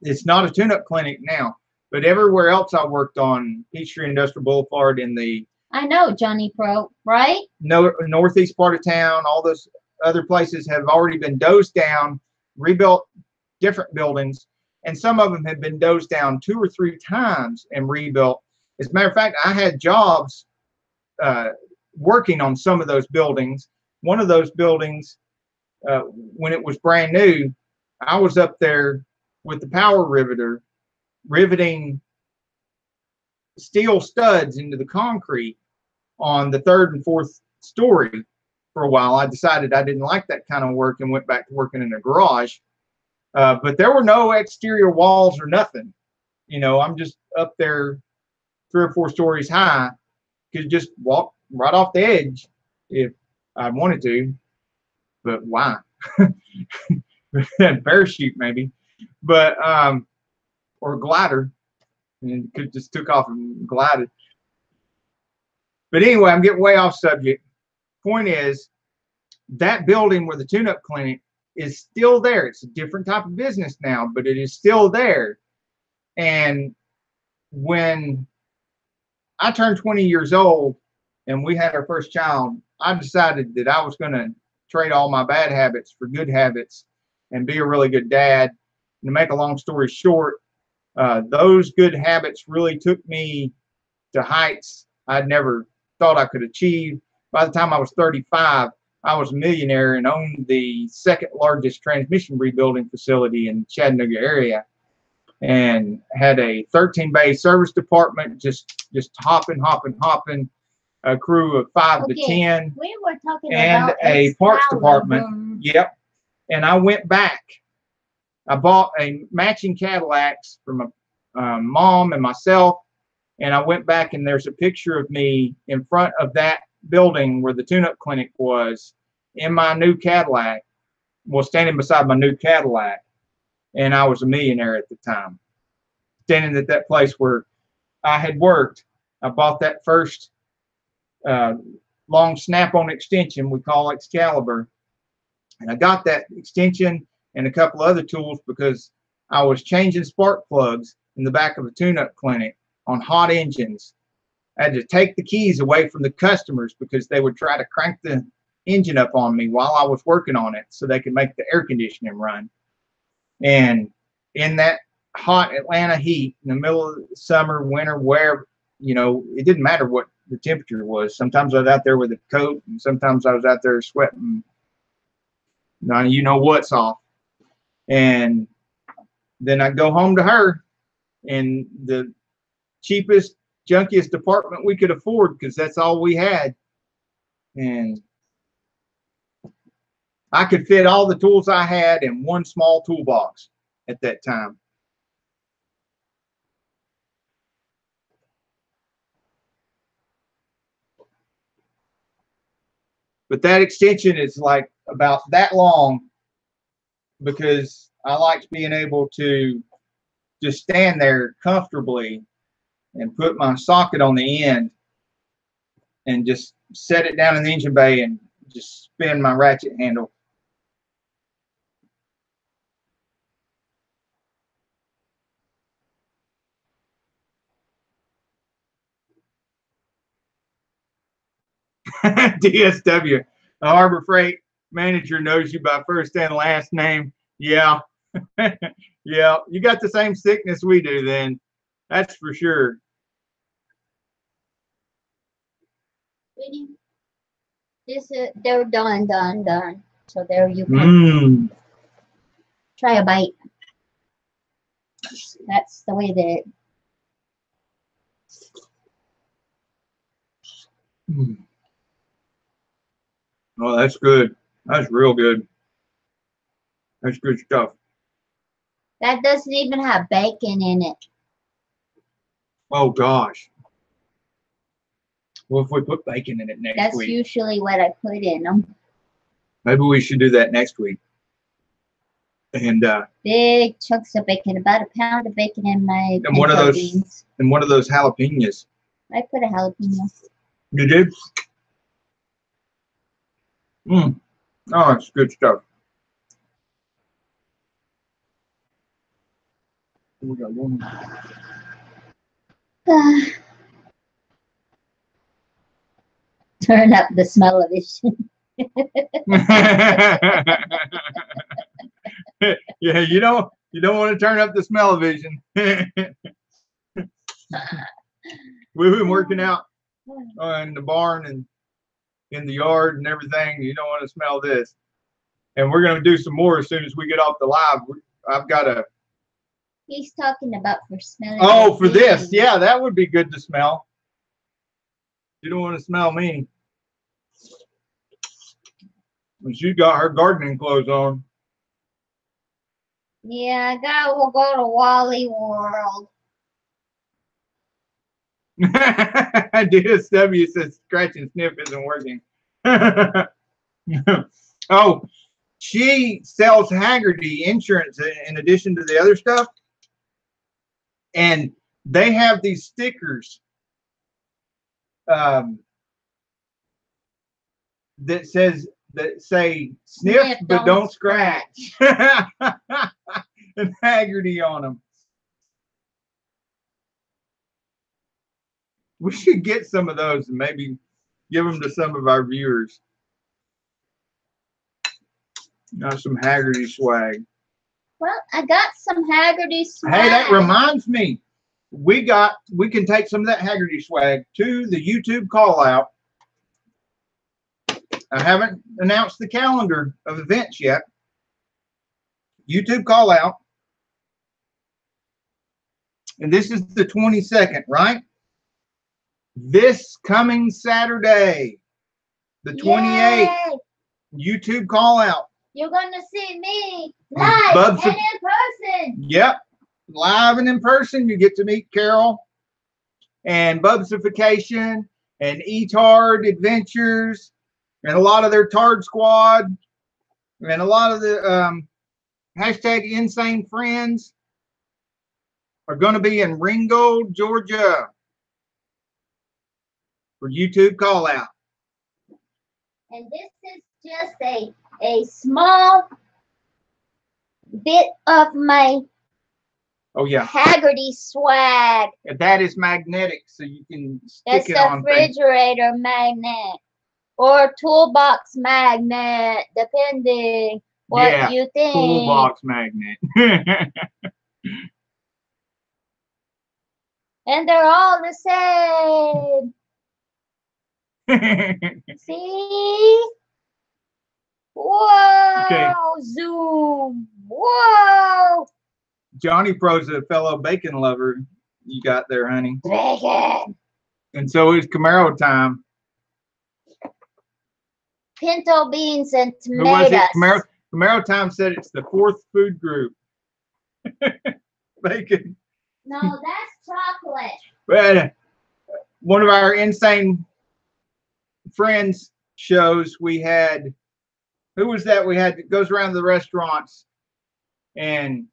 S1: It's not a tune-up clinic now, but everywhere else I worked on Peachtree Industrial Boulevard in the
S2: I know, Johnny Pro, right?
S1: northeast part of town, all those other places have already been dozed down, rebuilt different buildings, and some of them have been dozed down 2 or 3 times and rebuilt. As a matter of fact, I had jobs working on some of those buildings. One of those buildings, when it was brand new, I was up there with the power riveter, riveting steel studs into the concrete on the 3rd and 4th story for a while. I decided I didn't like that kind of work and went back to working in a garage. But there were no exterior walls or nothing. You know, I'm just up there 3 or 4 stories high. Could just walk right off the edge if I wanted to. But why? Parachute maybe. But or glider. And could just took off and glided. But anyway, I'm getting way off subject. Point is, that building where the tune-up clinic is still there. It's a different type of business now, but it is still there. And when I turned 20 years old and we had our first child, I decided that I was going to trade all my bad habits for good habits and be a really good dad. And to make a long story short, those good habits really took me to heights I'd never thought I could achieve. By the time I was 35, I was a millionaire and owned the 2nd largest transmission rebuilding facility in the Chattanooga area, and had a 13-bay service department, just hopping, a crew of 5 to 10,
S2: we were talking
S1: and
S2: about
S1: a parts department. Yep. And I went back. I bought a matching Cadillacs from my mom and myself, and I went back, and there's a picture of me in front of that building where the tune-up clinic was, in my new Cadillac, standing beside my new Cadillac, and I was a millionaire at the time. Standing at that place where I had worked, I bought that first long snap-on extension we call Excalibur, and I got that extension and a couple other tools because I was changing spark plugs in the back of a tune-up clinic on hot engines. I had to take the keys away from the customers because they would try to crank the engine up on me while I was working on it so they could make the air conditioning run. And in that hot Atlanta heat, in the middle of the summer, winter, wherever, you know, it didn't matter what the temperature was. Sometimes I was out there with a coat, and sometimes I was out there sweating. Now you know what's off. And then I'd go home to her in the cheapest, junkiest apartment we could afford because that's all we had. And I could fit all the tools I had in one small toolbox at that time. But that extension is like about that long because I liked being able to just stand there comfortably and put my socket on the end and just set it down in the engine bay and just spin my ratchet handle. DSW, a Harbor Freight manager knows you by first and last name. Yeah. Yeah, you got the same sickness we do then. That's for sure.
S2: They're done. So there you can try a bite. That's the way that.
S1: Oh, that's good. That's real good. That's good stuff.
S2: That doesn't even have bacon in it.
S1: Oh gosh. Well, if we put bacon in it next
S2: week. That's usually what I put in them.
S1: Maybe we should do that next week. And
S2: big chunks of bacon, about a pound of bacon in my
S1: and one of those beans. And one of those jalapenos.
S2: I put a jalapeno.
S1: You did? Mm. Oh, it's good stuff. We got one.
S2: Turn up the smell-o-vision.
S1: Yeah, you don't want to turn up the smell-o-vision. We've been working out in the barn and in the yard and everything. You don't want to smell this. And we're going to do some more as soon as we get off the live. I've got a.
S2: He's talking about for smelling.
S1: Oh, for this. Yeah, that would be good to smell. You don't want to smell me. She got her gardening clothes on.
S2: Yeah, we'll go to Wally World.
S1: DSW says scratch and sniff isn't working. Oh, she sells Haggerty insurance in addition to the other stuff. And they have these stickers that say sniff but don't scratch. And Haggerty on them. We should get some of those and maybe give them to some of our viewers. Now some Haggerty swag.
S2: Well, I got some Haggerty swag.
S1: Hey, that reminds me. We can take some of that Haggerty swag to the YouTube call out. I haven't announced the calendar of events yet. YouTube call out. And this is the 22nd, right? This coming Saturday, the 28th, YouTube call out.
S2: You're going to see me live and in person.
S1: Yep. Live and in person. You get to meet Carol and Bubsification and E-Tard Adventures and a lot of their Tard Squad and a lot of the hashtag Insanefriends are going to be in Ringgold, Georgia for YouTube call out.
S2: And this is just a small bit of my Haggerty swag.
S1: That is magnetic, so you can stick it on things.
S2: That's a refrigerator magnet or toolbox magnet, depending what you think.
S1: Toolbox magnet.
S2: And they're all the same. See? Whoa!
S1: Okay.
S2: Zoom! Whoa!
S1: Johnny Pro's a fellow bacon lover. You got there, honey.
S2: Bacon.
S1: And so it's Camaro time.
S2: Pinto beans and tomatoes.
S1: Who was it? Camaro time said it's the 4th food group. Bacon.
S2: No, that's chocolate.
S1: But one of our Insane Friends shows, we had, who was that? We had that goes around the restaurants and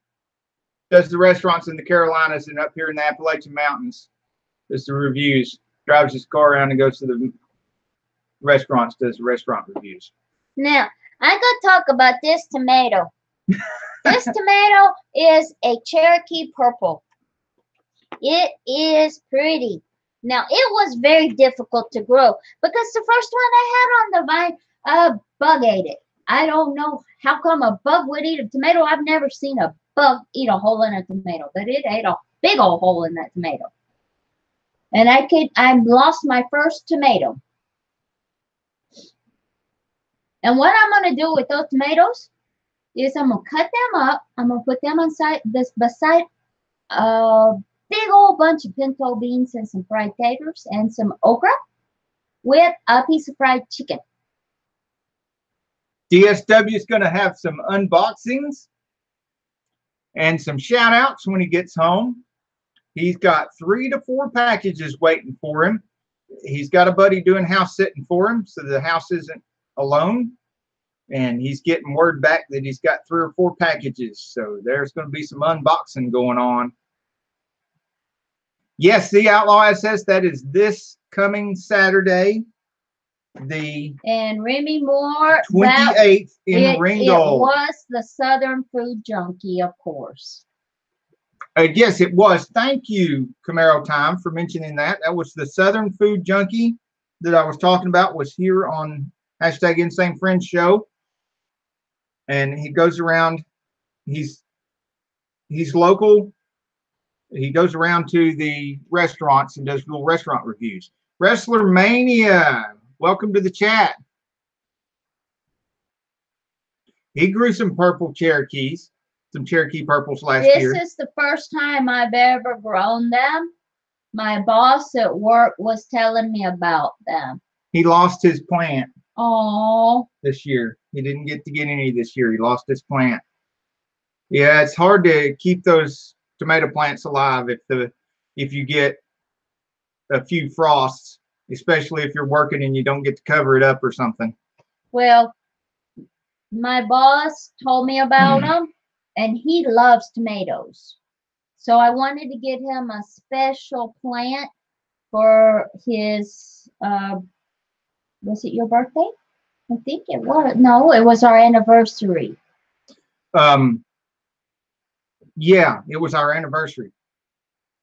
S1: does the restaurants in the Carolinas and up here in the Appalachian Mountains. Does the reviews. Drives his car around and goes to the restaurants, does the restaurant reviews.
S2: Now, I got to talk about this tomato. This tomato is a Cherokee purple. It is pretty. Now, it was very difficult to grow because the first one I had on the vine, a bug ate it. I don't know how come a bug would eat a tomato. I've never seen a bug eat a hole in a tomato, but it ate a big old hole in that tomato. And I lost my first tomato. And what I'm going to do with those tomatoes is I'm going to cut them up. I'm going to put them beside a big old bunch of pinto beans and some fried taters and some okra with a piece of fried chicken.
S1: DSW is going to have some unboxings and some shout outs when he gets home. He's got 3 to 4 packages waiting for him. He's got a buddy doing house sitting for him, so the house isn't alone. And he's getting word back that he's got 3 or 4 packages. So there's going to be some unboxing going on. Yes, the Outlaw SS, that is this coming Saturday.
S2: And Remy Moore,
S1: 28th in Ringgold.
S2: It was the Southern Food Junkie, of course.
S1: Yes, it was. Thank you, Camaro Time, for mentioning that. That was the Southern Food Junkie that I was talking about, was here on hashtag Insane Friends Show. And he goes around, he's local. He goes around to the restaurants and does little restaurant reviews. Wrestler Mania, welcome to the chat. He grew some purple Cherokees, some Cherokee purples last year.
S2: This is the first time I've ever grown them. My boss at work was telling me about them.
S1: He lost his plant.
S2: Oh.
S1: This year. He didn't get to get any this year. He lost his plant. Yeah, it's hard to keep those tomato plants alive if you get a few frosts, especially if you're working and you don't get to cover it up or something.
S2: Well, my boss told me about them, and he loves tomatoes. So I wanted to get him a special plant for his, was it your birthday? I think it was. No, it was our anniversary.
S1: Yeah, it was our anniversary.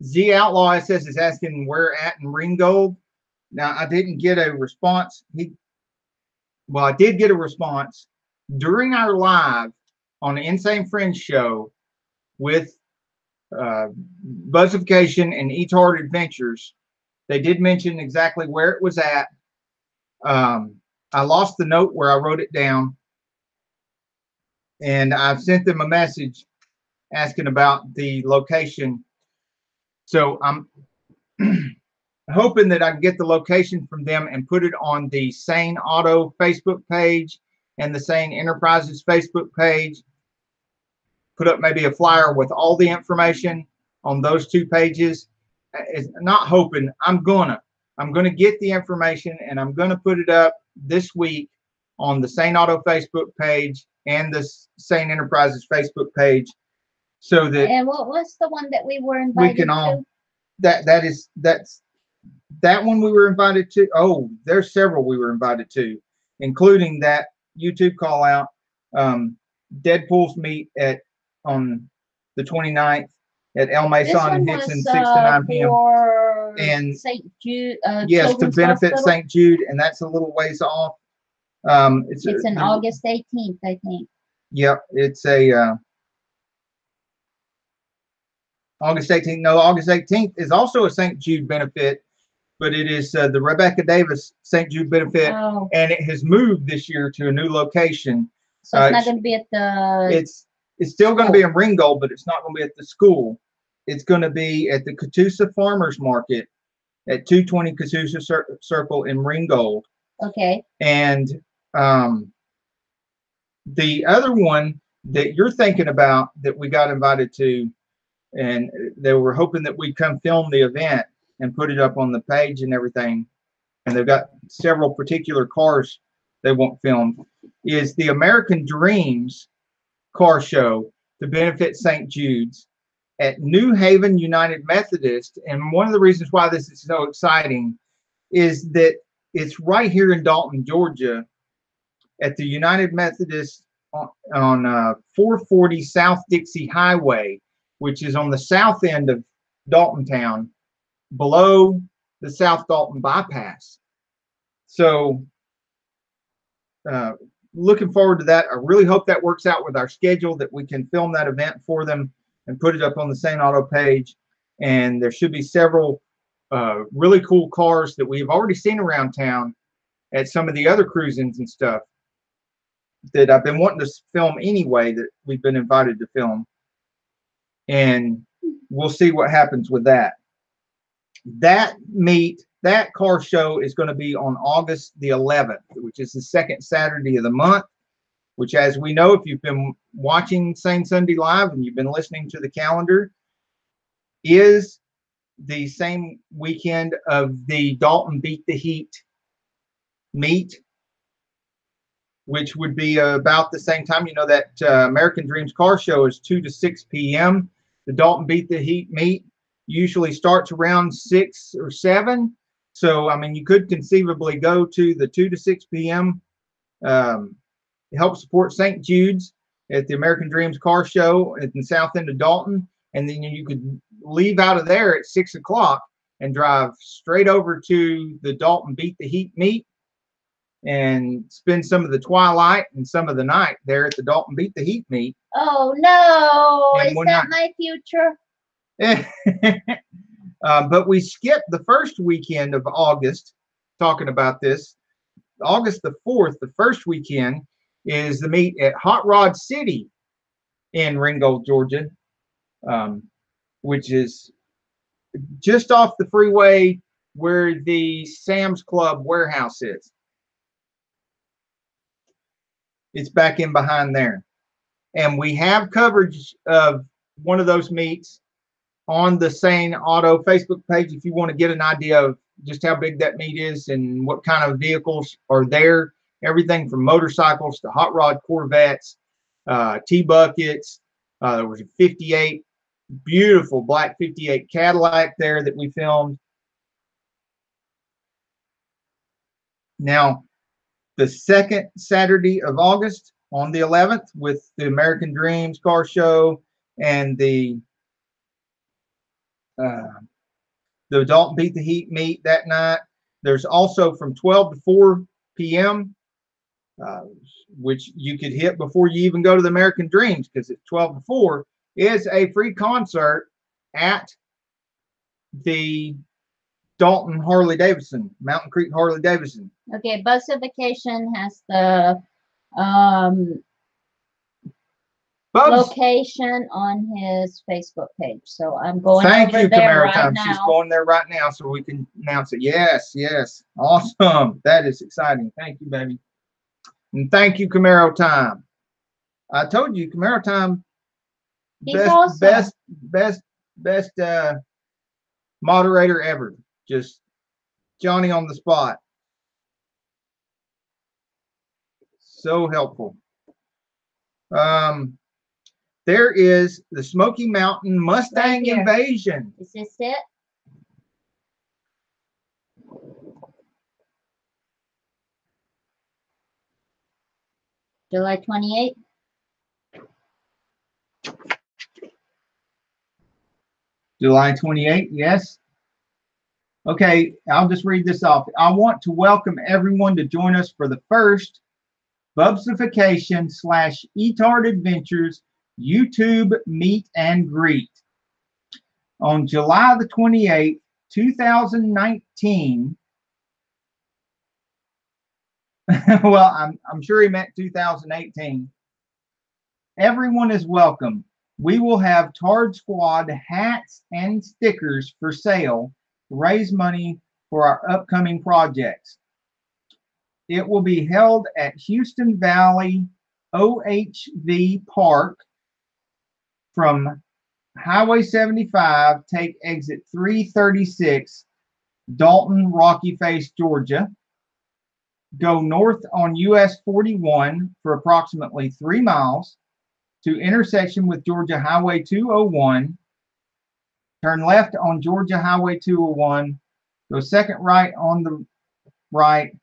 S1: Z Outlaw SS is asking where at in Ringgold. Now, I didn't get a response. Well, I did get a response during our live on the Insane Friends show with Buzzification and Etard Adventures. They did mention exactly where it was at. I lost the note where I wrote it down, and I've sent them a message asking about the location. So I'm hoping that I can get the location from them and put it on the Sane Auto Facebook page and the Sane Enterprises Facebook page. Put up maybe a flyer with all the information on those two pages. It's not hoping. I'm gonna get the information, and I'm gonna put it up this week on the Sane Auto Facebook page and the Sane Enterprises Facebook page, so that.
S2: And what was the one that we were invited to?
S1: That's that one we were invited to. Oh, there's several we were invited to, including that YouTube call out. Deadpool's meet on the 29th at El Mason and Hickson, 6 to 9 p.m. And
S2: St. Jude,
S1: yes, to benefit St. Jude, and that's a little ways off. It's
S2: an August 18th, I think.
S1: Yep, it's a August 18th. No, August 18th is also a St. Jude benefit, but it is the Rebecca Davis St. Jude benefit, and it has moved this year to a new location.
S2: So it's not going to be at the.
S1: It's still going to be in Ringgold, but it's not going to be at the school. It's going to be at the Catoosa Farmers Market at 220 Catoosa Circle in Ringgold.
S2: Okay.
S1: And the other one that you're thinking about that we got invited to, and they were hoping that we'd come film the event and put it up on the page and everything, and they've got several particular cars they want filmed, is the American Dreams car show to benefit St. Jude's at New Haven United Methodist. And one of the reasons why this is so exciting is that it's right here in Dalton, Georgia, at the United Methodist on 440 South Dixie Highway, which is on the south end of Dalton Town, below the South Dalton bypass. So looking forward to that. I really hope that works out with our schedule, that we can film that event for them and put it up on the Sane Auto page. And there should be several really cool cars that we've already seen around town at some of the other cruisings and stuff that I've been wanting to film anyway, that we've been invited to film. And we'll see what happens with that. That car show is going to be on August the 11th, which is the second Saturday of the month, which, as we know, if you've been watching Sane Sunday Live and you've been listening to the calendar, is the same weekend of the Dalton Beat the Heat meet, which would be about the same time. You know, that American Dreams car show is 2 to 6 p.m. The Dalton Beat the Heat meet usually starts around 6 or 7. So, I mean, you could conceivably go to the 2 to 6 p.m. Help support St. Jude's at the American Dreams Car Show at the south end of Dalton. And then you could leave out of there at 6 o'clock and drive straight over to the Dalton Beat the Heat meet and spend some of the twilight and some of the night there at the Dalton Beat the Heat meet.
S2: Oh no,
S1: And
S2: is that my future?
S1: But we skipped the first weekend of August talking about this. August the 4th, the first weekend, is the meet at Hotrod City in Ringgold, Georgia, which is just off the freeway where the Sam's Club warehouse is. It's back in behind there. And we have coverage of one of those meets on the Sane Auto Facebook page if you want to get an idea of just how big that meet is and what kind of vehicles are there. Everything from motorcycles to hot rod Corvettes, T-buckets. There was a 58, beautiful black 58 Cadillac there that we filmed. Now, the second Saturday of August on the 11th with the American Dreams Car Show and the Dalton Beat the Heat meet that night. There's also from 12 to 4 p.m., which you could hit before you even go to the American Dreams, because it's 12 to 4, is a free concert at the Dalton Harley Davidson, Mountain Creek Harley Davidson.
S2: Okay, Busification has the location on his Facebook page. So I'm going
S1: Thank
S2: over
S1: you,
S2: there
S1: Camaro
S2: right
S1: Time.
S2: now.
S1: She's going there right now so we can announce it. Yes, yes. Awesome. That is exciting. Thank you, baby. And thank you, Camaro Time. I told you, Camaro Time, best moderator ever. Just Johnny on the spot. So helpful. There is the Smoky Mountain Mustang Invasion.
S2: Is this it? July 28th.
S1: July 28th, yes. Okay, I'll just read this off. I want to welcome everyone to join us for the first Bubsification / Etard Adventures YouTube meet and greet. On July the 28th, 2019, well, I'm sure he meant 2018. Everyone is welcome. We will have Tard Squad hats and stickers for sale to raise money for our upcoming projects. It will be held at Houston Valley OHV Park from Highway 75, take exit 336, Dalton, Rocky Face, Georgia. Go north on US 41 for approximately 3 miles to intersection with Georgia Highway 201. Turn left on Georgia Highway 201. Go second right on the right.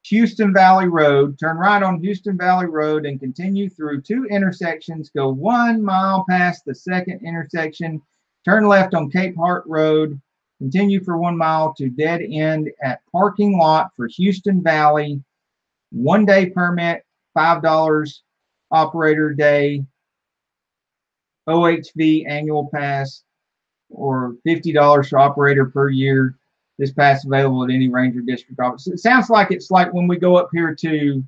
S1: Houston Valley Road. Turn right on Houston Valley Road and continue through 2 intersections. Go 1 mile past the second intersection. Turn left on Cape Hart Road. Continue for 1 mile to dead end at parking lot for Houston Valley. 1-day permit, $5 operator day. OHV annual pass, or $50 for operator per year. This pass available at any ranger district office. It sounds like it's like when we go up here to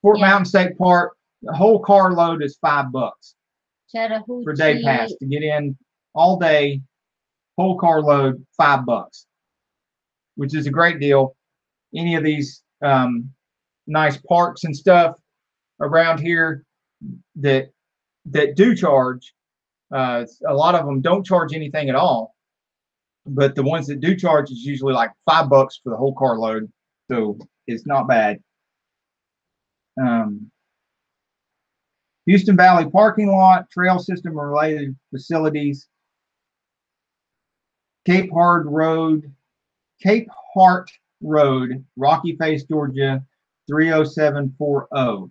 S1: Fort Mountain State Park, the whole car load is $5 for day pass to get in all day. Whole car load, $5, which is a great deal. Any of these nice parks and stuff around here that do charge, a lot of them don't charge anything at all. But the ones that do charge is usually like $5 for the whole car load, so it's not bad. Houston Valley parking lot, trail system, and related facilities. Cape Hart Road, Rocky Face, Georgia, 30740.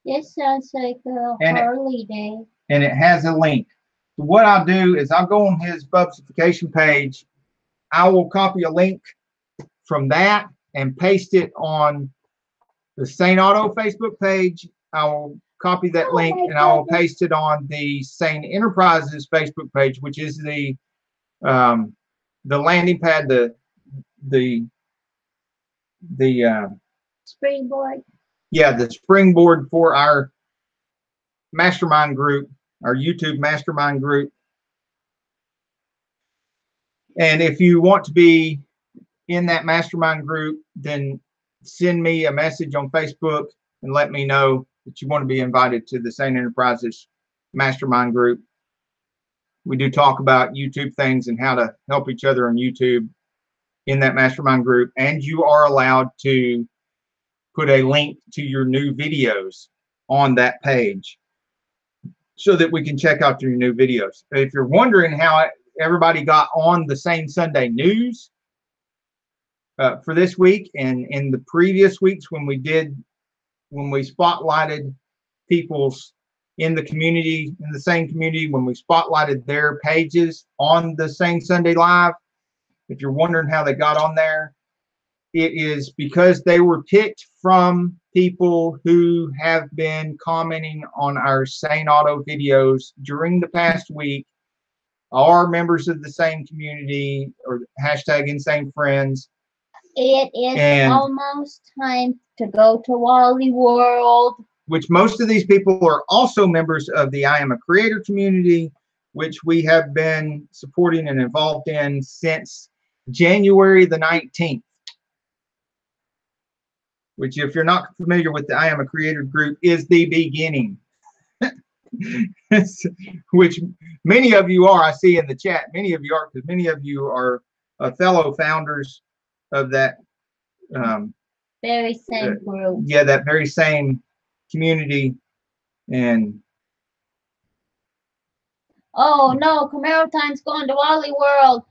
S2: This sounds like a Harley day.
S1: And it has a link. So what I'll do is I'll go on his publication page. I will copy a link from that and paste it on the Sane Auto Facebook page. I will copy that link and I will paste it on the Sane Enterprises Facebook page, which is the landing pad, the
S2: springboard.
S1: Yeah, the springboard for our mastermind group, our YouTube mastermind group. And if you want to be in that mastermind group, then send me a message on Facebook and let me know that you want to be invited to the Sane Enterprises mastermind group. We do talk about YouTube things and how to help each other on YouTube in that mastermind group. And you are allowed to put a link to your new videos on that page so that we can check out your new videos. If you're wondering how everybody got on the Sane Sunday news for this week and in the previous weeks when we spotlighted people's in the community, in the Sane community, when we spotlighted their pages on the Sane Sunday Live, if you're wondering how they got on there, it is because they were picked from people who have been commenting on our Sane Auto videos during the past week, are members of the Sane community or hashtag Insanefriends.
S2: It is almost time to go to Wally World.
S1: Which most of these people are also members of the Iamacreator community, which we have been supporting and involved in since January the 19th. Which, if you're not familiar with the Iamacreator group, is the beginning. Which many of you are, I see in the chat. Many of you are, because many of you are fellow founders of that
S2: very same group.
S1: Yeah, that very same community. And
S2: oh no, Camaro Time's going to Wally World.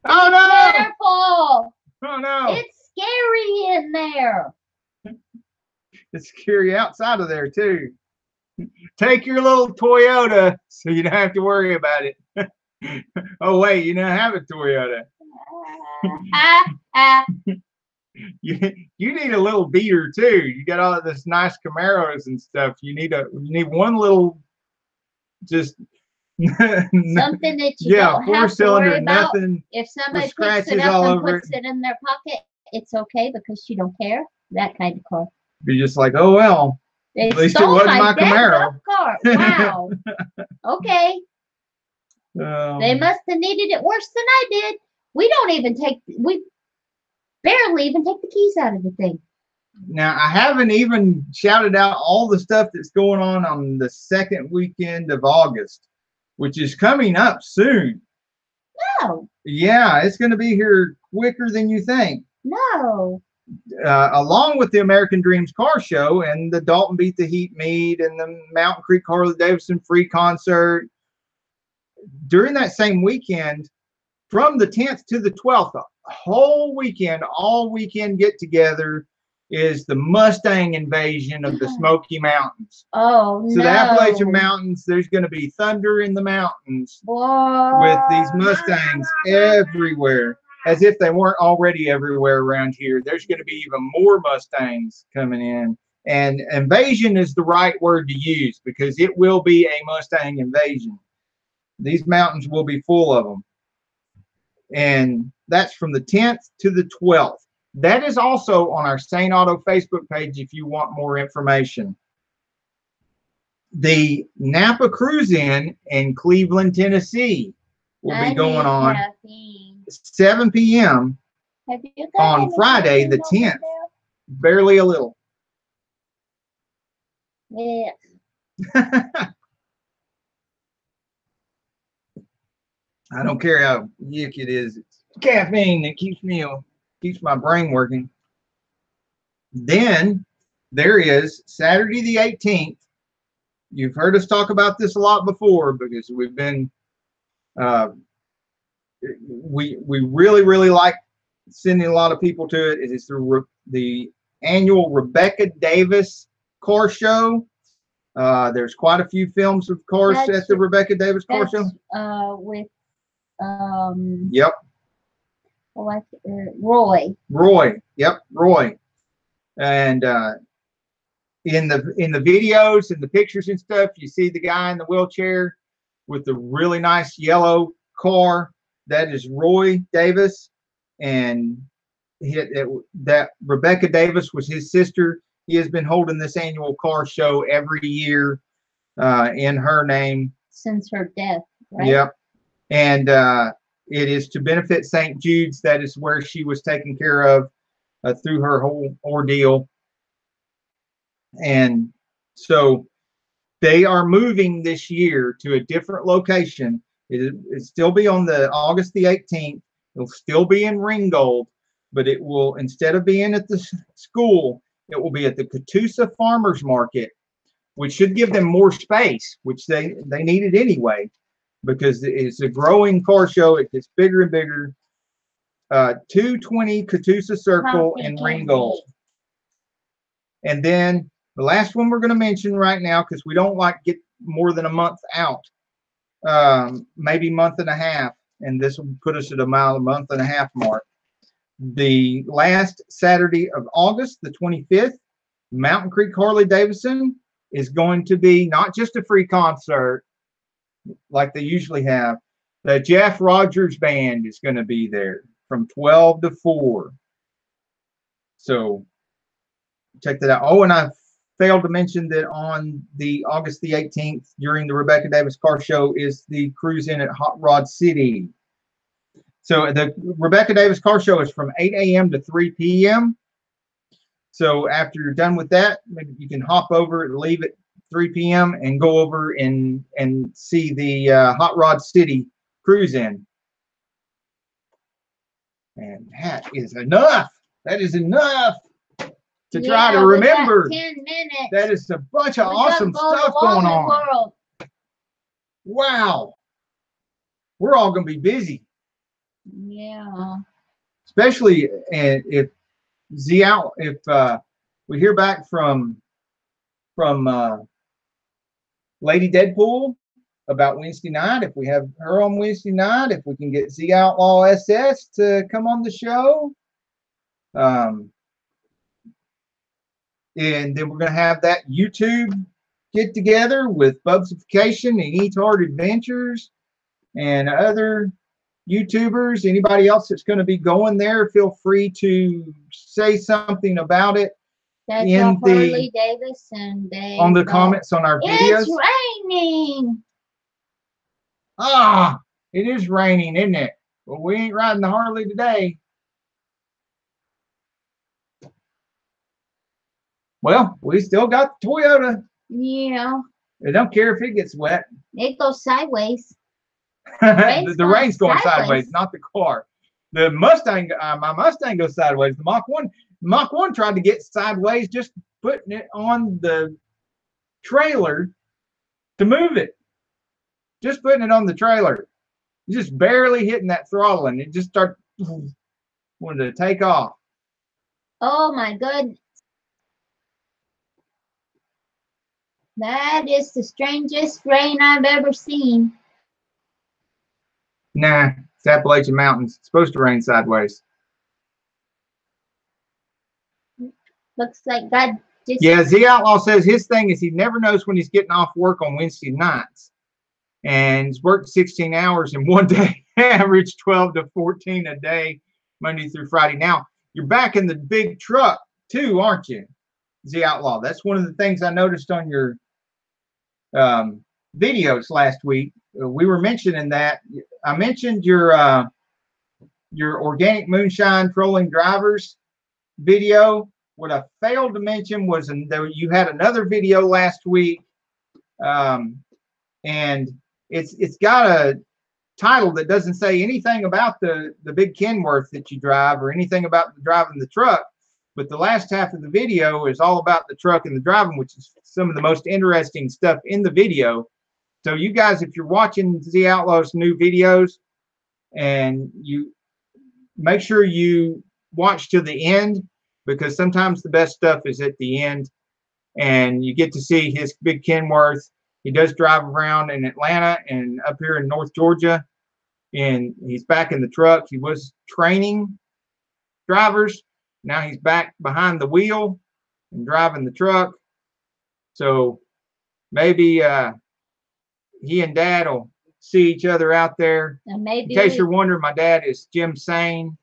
S1: Oh no!
S2: Careful!
S1: Oh no!
S2: It's scary in there.
S1: It's scary outside of there too. Take your little Toyota so you don't have to worry about it. Oh wait, you don't have a Toyota. You need a little beater too. You got all of this nice Camaros and stuff. You need one little just
S2: something that you don't have to worry about.
S1: Nothing.
S2: If somebody picks it up and puts it in their pocket, it's okay because you don't care. That kind of car.
S1: Be just like, oh well. At least it wasn't my Camaro.
S2: Car. Wow. Okay. They must have needed it worse than I did. We barely even take the keys out of the thing.
S1: Now, I haven't even shouted out all the stuff that's going on the second weekend of August, which is coming up soon.
S2: No.
S1: Yeah, it's going to be here quicker than you think.
S2: No.
S1: Along with the American Dreams Car Show and the Dalton Beat the Heat meet and the Mountain Creek Harley Davidson free concert, during that same weekend, from the 10th to the 12th, whole weekend, all weekend get together is the Mustang invasion of the Smoky Mountains.
S2: Oh,
S1: so
S2: no.
S1: The Appalachian Mountains, there's going to be thunder in the mountains.
S2: Whoa.
S1: With these Mustangs everywhere, as if they weren't already everywhere around here. There's going to be even more Mustangs coming in. And invasion is the right word to use because it will be a Mustang invasion. These mountains will be full of them. And that's from the 10th to the 12th. That is also on our Sane Auto Facebook page if you want more information. The Napa Cruise-In in Cleveland, Tennessee will be going on 7 p.m. on Friday the 10th. Barely a little.
S2: Yes.
S1: I don't care how yuck it is. It's caffeine that keeps my brain working. Then there is Saturday the 18th. You've heard us talk about this a lot before because we've been we really like sending a lot of people to it. It's the annual Rebecca Davis car show. There's quite a few films of cars at the Rebecca Davis car show.
S2: With
S1: yep.
S2: Roy.
S1: Yep, Roy. And in the videos and the pictures and stuff, you see the guy in the wheelchair with the really nice yellow car. That is Roy Davis, and that Rebecca Davis was his sister. He has been holding this annual car show every year in her name
S2: since her death, right?
S1: Yep. And it is to benefit St. Jude's. That is where she was taken care of through her whole ordeal. And so they are moving this year to a different location. It'll still be on the August the 18th. It'll still be in Ringgold, but it will, instead of being at the school, it will be at the Catoosa Farmers Market, which should give them more space, which they needed anyway, because it's a growing car show. It gets bigger and bigger. 220 Catoosa Circle in Ringgold. And then the last one we're going to mention right now, because we don't like get more than a month out, maybe month and a half, and this will put us at a month and a half mark. The last Saturday of August, the 25th, Mountain Creek Harley Davidson is going to be not just a free concert like they usually have. The Jeff Rogers Band is going to be there from 12 to 4. So check that out. Oh, and I failed to mention that on the August the 18th, during the Rebecca Davis Car Show, is the cruise in at Hot Rod City. So the Rebecca Davis Car Show is from 8 a.m. to 3 p.m. So after you're done with that, maybe you can hop over and leave at 3 p.m. and go over and see the Hot Rod City cruise in. And that is enough. That is enough to try to remember.
S2: 10 minutes.
S1: That is a bunch of awesome stuff going on. Wow. We're all going to be busy.
S2: Yeah.
S1: Especially if we hear back from Lady Deadpool about Wednesday night, if we have her on Wednesday night, if we can get Z Outlaw SS to come on the show, and then we're going to have that YouTube get together with Bubsification and eTard Adventures and other YouTubers. Anybody else that's going to be going there, feel free to say something about it.
S2: That's in Harley Davidson Day.
S1: On the comments on our videos.
S2: It's raining.
S1: Ah, it is raining, isn't it? Well, we ain't riding the Harley today. Well, we still got the Toyota.
S2: Yeah.
S1: I don't care if it gets wet.
S2: It goes sideways.
S1: The rain's going sideways, not the car. The Mustang, my Mustang goes sideways. The Mach 1 tried to get sideways, just putting it on the trailer to move it. Just putting it on the trailer. Just barely hitting that throttle, and it just started wanted to take off.
S2: Oh my goodness. That is the strangest rain I've ever seen.
S1: Nah, it's Appalachian Mountains. It's supposed to rain sideways.
S2: Looks like God just...
S1: Yeah, Z Outlaw says his thing is he never knows when he's getting off work on Wednesday nights. And he's worked 16 hours in one day, average 12 to 14 a day, Monday through Friday. Now, you're back in the big truck too, aren't you, Z Outlaw? That's one of the things I noticed on your videos last week. We were mentioning that. I mentioned your organic moonshine trolling drivers video. What I failed to mention was you had another video last week, and it's got a title that doesn't say anything about the big Kenworth that you drive or anything about driving the truck. But the last half of the video is all about the truck and the driving, which is some of the most interesting stuff in the video. So you guys, if you're watching Z Outlaw's new videos, and you make sure you watch to the end, because sometimes the best stuff is at the end, and you get to see his big Kenworth. He does drive around in Atlanta and up here in North Georgia, and he's back in the truck. He was training drivers. Now he's back behind the wheel and driving the truck. So maybe he and Dad will see each other out there.
S2: And maybe
S1: in case you're wondering, my dad is Jim Sane,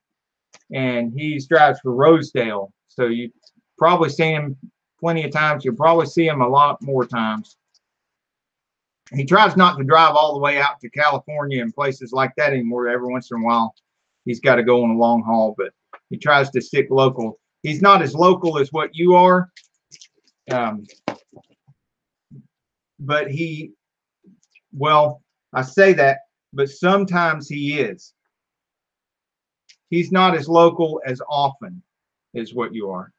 S1: and he drives for Rosedale. So you've probably seen him plenty of times. You'll probably see him a lot more times. He tries not to drive all the way out to California and places like that anymore. Every once in a while, he's got to go on a long haul, but he tries to stick local. He's not as local as what you are, but he, well, I say that, but sometimes he is. He's not as local as often as what you are.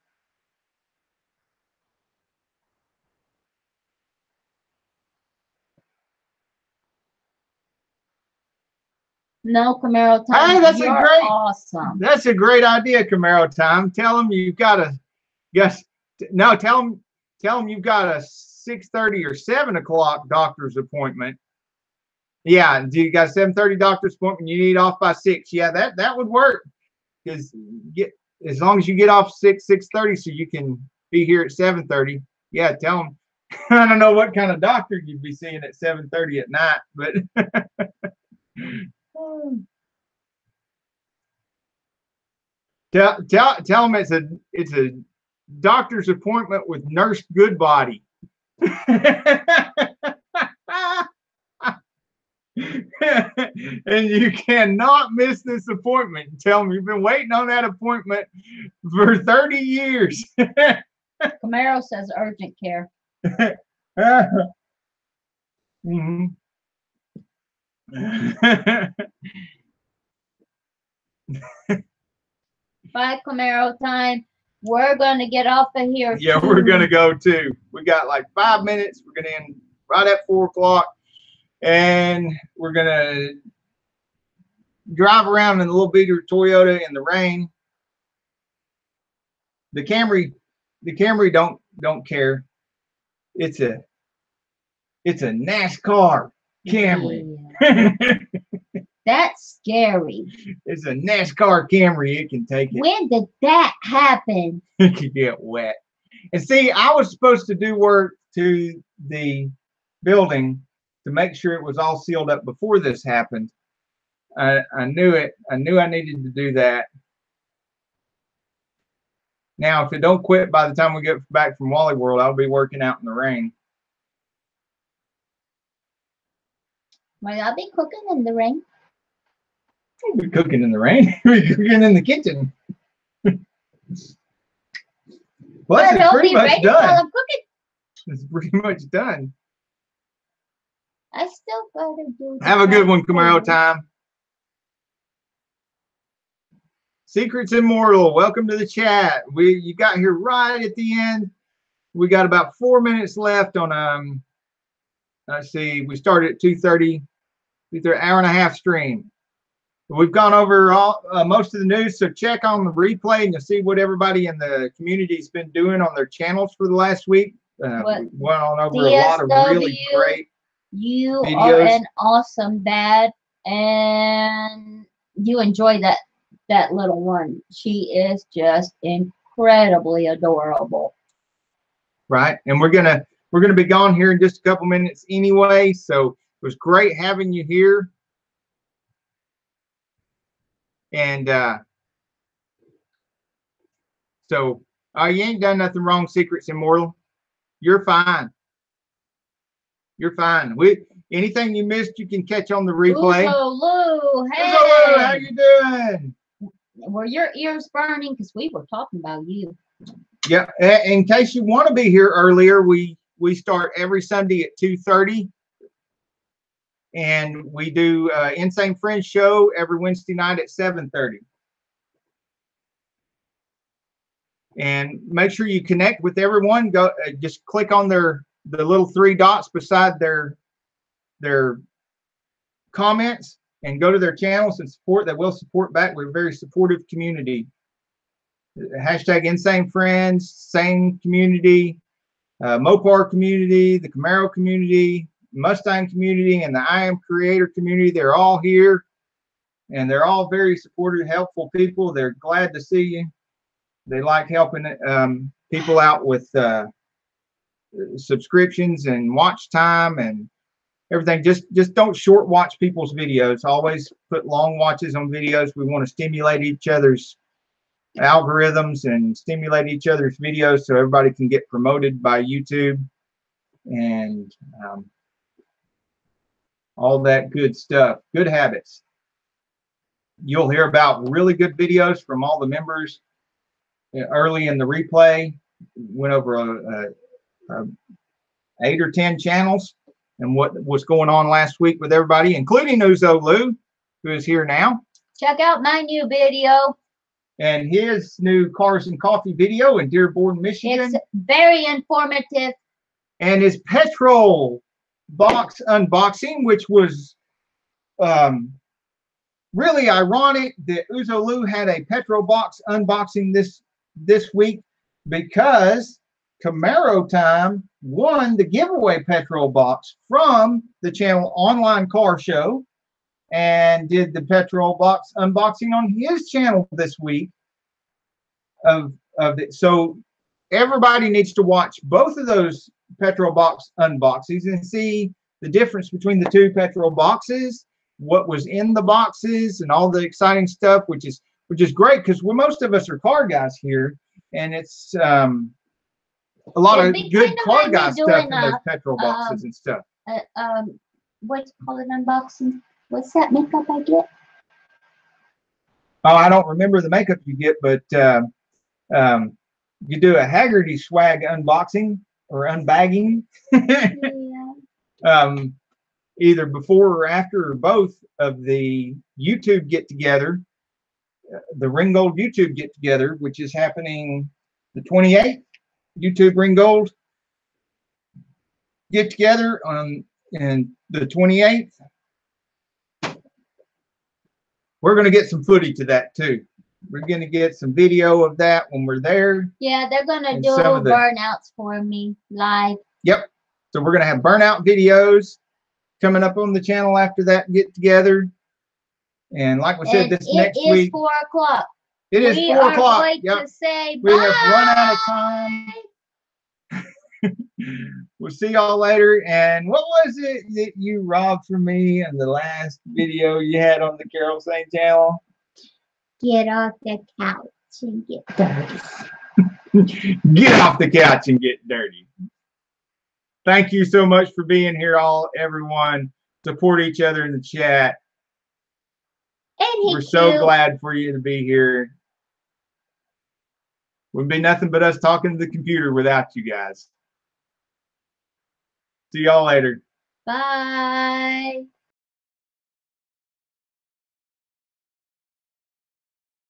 S2: no, Camaro time.
S1: Hey, that's
S2: You're
S1: a great,
S2: awesome.
S1: That's a great idea, Camaro time. Tell him you've got a, yes, no, tell him you've got a 6:30 or 7 o'clock doctor's appointment. Yeah, do you got a 7:30 doctor's appointment? You need off by 6. Yeah, that would work. Because as long as you get off 6:30, so you can be here at 7:30. Yeah, tell them. I don't know what kind of doctor you'd be seeing at 7:30 at night, but tell them it's a doctor's appointment with Nurse Goodbody. And you cannot miss this appointment. Tell them you've been waiting on that appointment for 30 years.
S2: Camaro says urgent care.
S1: Mm-hmm.
S2: Bye, Camaro time. We're going to get off of here.
S1: Yeah, we're going to go too. We got like 5 minutes. We're going to end right at 4 o'clock. And we're going to drive around in a little beater Toyota in the rain. The Camry don't care. It's a NASCAR Camry.
S2: Yeah. That's scary.
S1: It's a NASCAR Camry. It can take it.
S2: When did that happen?
S1: It can get wet. And see, I was supposed to do work to the building to make sure it was all sealed up before this happened. I knew it. I knew I needed to do that. Now, if it don't quit by the time we get back from Wally World, I'll be working out in the rain.
S2: Might I be cooking in the rain?
S1: I'll be cooking in the rain. I'll be cooking in the kitchen. Well, it's pretty much done.
S2: While I'm cooking.
S1: It's pretty much done.
S2: I still gotta do.
S1: Have a good one, Camaro time. Secrets Immortal, welcome to the chat. You got here right at the end. We got about 4 minutes left on let's see, we started at 2:30. It's an hour and a half stream. We've gone over all most of the news, so check on the replay and you'll see what everybody in the community's been doing on their channels for the last week. We went on over a lot of really great
S2: You
S1: videos.
S2: are an awesome dad, and you enjoy that little one. She is just incredibly adorable.
S1: Right, and we're gonna be gone here in just a couple minutes anyway. So it was great having you here. And so you ain't done nothing wrong, Secrets Immortal. You're fine. You're fine. Anything you missed, you can catch on the replay.
S2: Lou, hey.
S1: Lou, how you doing?
S2: Were your ears burning? Because we were talking about you.
S1: Yeah. In case you want to be here earlier, we start every Sunday at 2:30. And we do Insanefriends show every Wednesday night at 7:30. And make sure you connect with everyone. Go just click on the little 3 dots beside their comments and go to their channels and support. They will support back. We're a very supportive community. Hashtag Insanefriends, Sane community, Mopar community, the Camaro community, Mustang community, and the Iamacreator community. They're all here, and they're all very supportive, helpful people. They're glad to see you. They like helping people out with subscriptions and watch time and everything. Just don't short watch people's videos. Always put long watches on videos. We want to stimulate each other's algorithms and stimulate each other's videos so everybody can get promoted by YouTube and all that good stuff. Good habits. You'll hear about really good videos from all the members early in the replay. Went over 8 or 10 channels and what was going on last week with everybody, including Uzo Lou, who is here now.
S2: Check out my new video.
S1: And his new Cars and Coffee video in Dearborn, Michigan.
S2: It's very informative.
S1: And his petrol box unboxing, which was really ironic that Uzo Lou had a petrol box unboxing this week, because Camaro Time won the giveaway petrol box from the channel Online Car Show and did the petrol box unboxing on his channel this week of it. So everybody needs to watch both of those petrol box unboxings and see the difference between the two petrol boxes, what was in the boxes, and all the exciting stuff, which is great, because most of us are car guys here, and it's a lot of good car guy stuff in those petrol boxes and stuff.
S2: What's called an unboxing? What's that makeup I get?
S1: Oh, I don't remember the makeup you get, but you do a Haggerty swag unboxing or unbagging.
S2: Yeah.
S1: Either before or after or both of the YouTube get together, the Ringgold YouTube get together, which is happening the 28th. YouTube Ringgold get together on the 28th. We're going to get some footage of that too. We're going to get some video of that when we're there.
S2: Yeah, they're going to do burnouts for me live.
S1: Yep. So we're going to have burnout videos coming up on the channel after that get together. And like we said, this next week.
S2: It is 4 o'clock.
S1: It is 4 o'clock.
S2: Yep. To say
S1: we
S2: bye.
S1: have run out of time. We'll see y'all later. And what was it that you robbed from me in the last video you had on the Carol Sane channel?
S2: Get off the couch and get dirty.
S1: Get off the couch and get dirty. Thank you so much for being here, everyone. Support each other in the chat. We're so glad for you to be here. Wouldn't be nothing but us talking to the computer without you guys. See y'all later.
S2: Bye.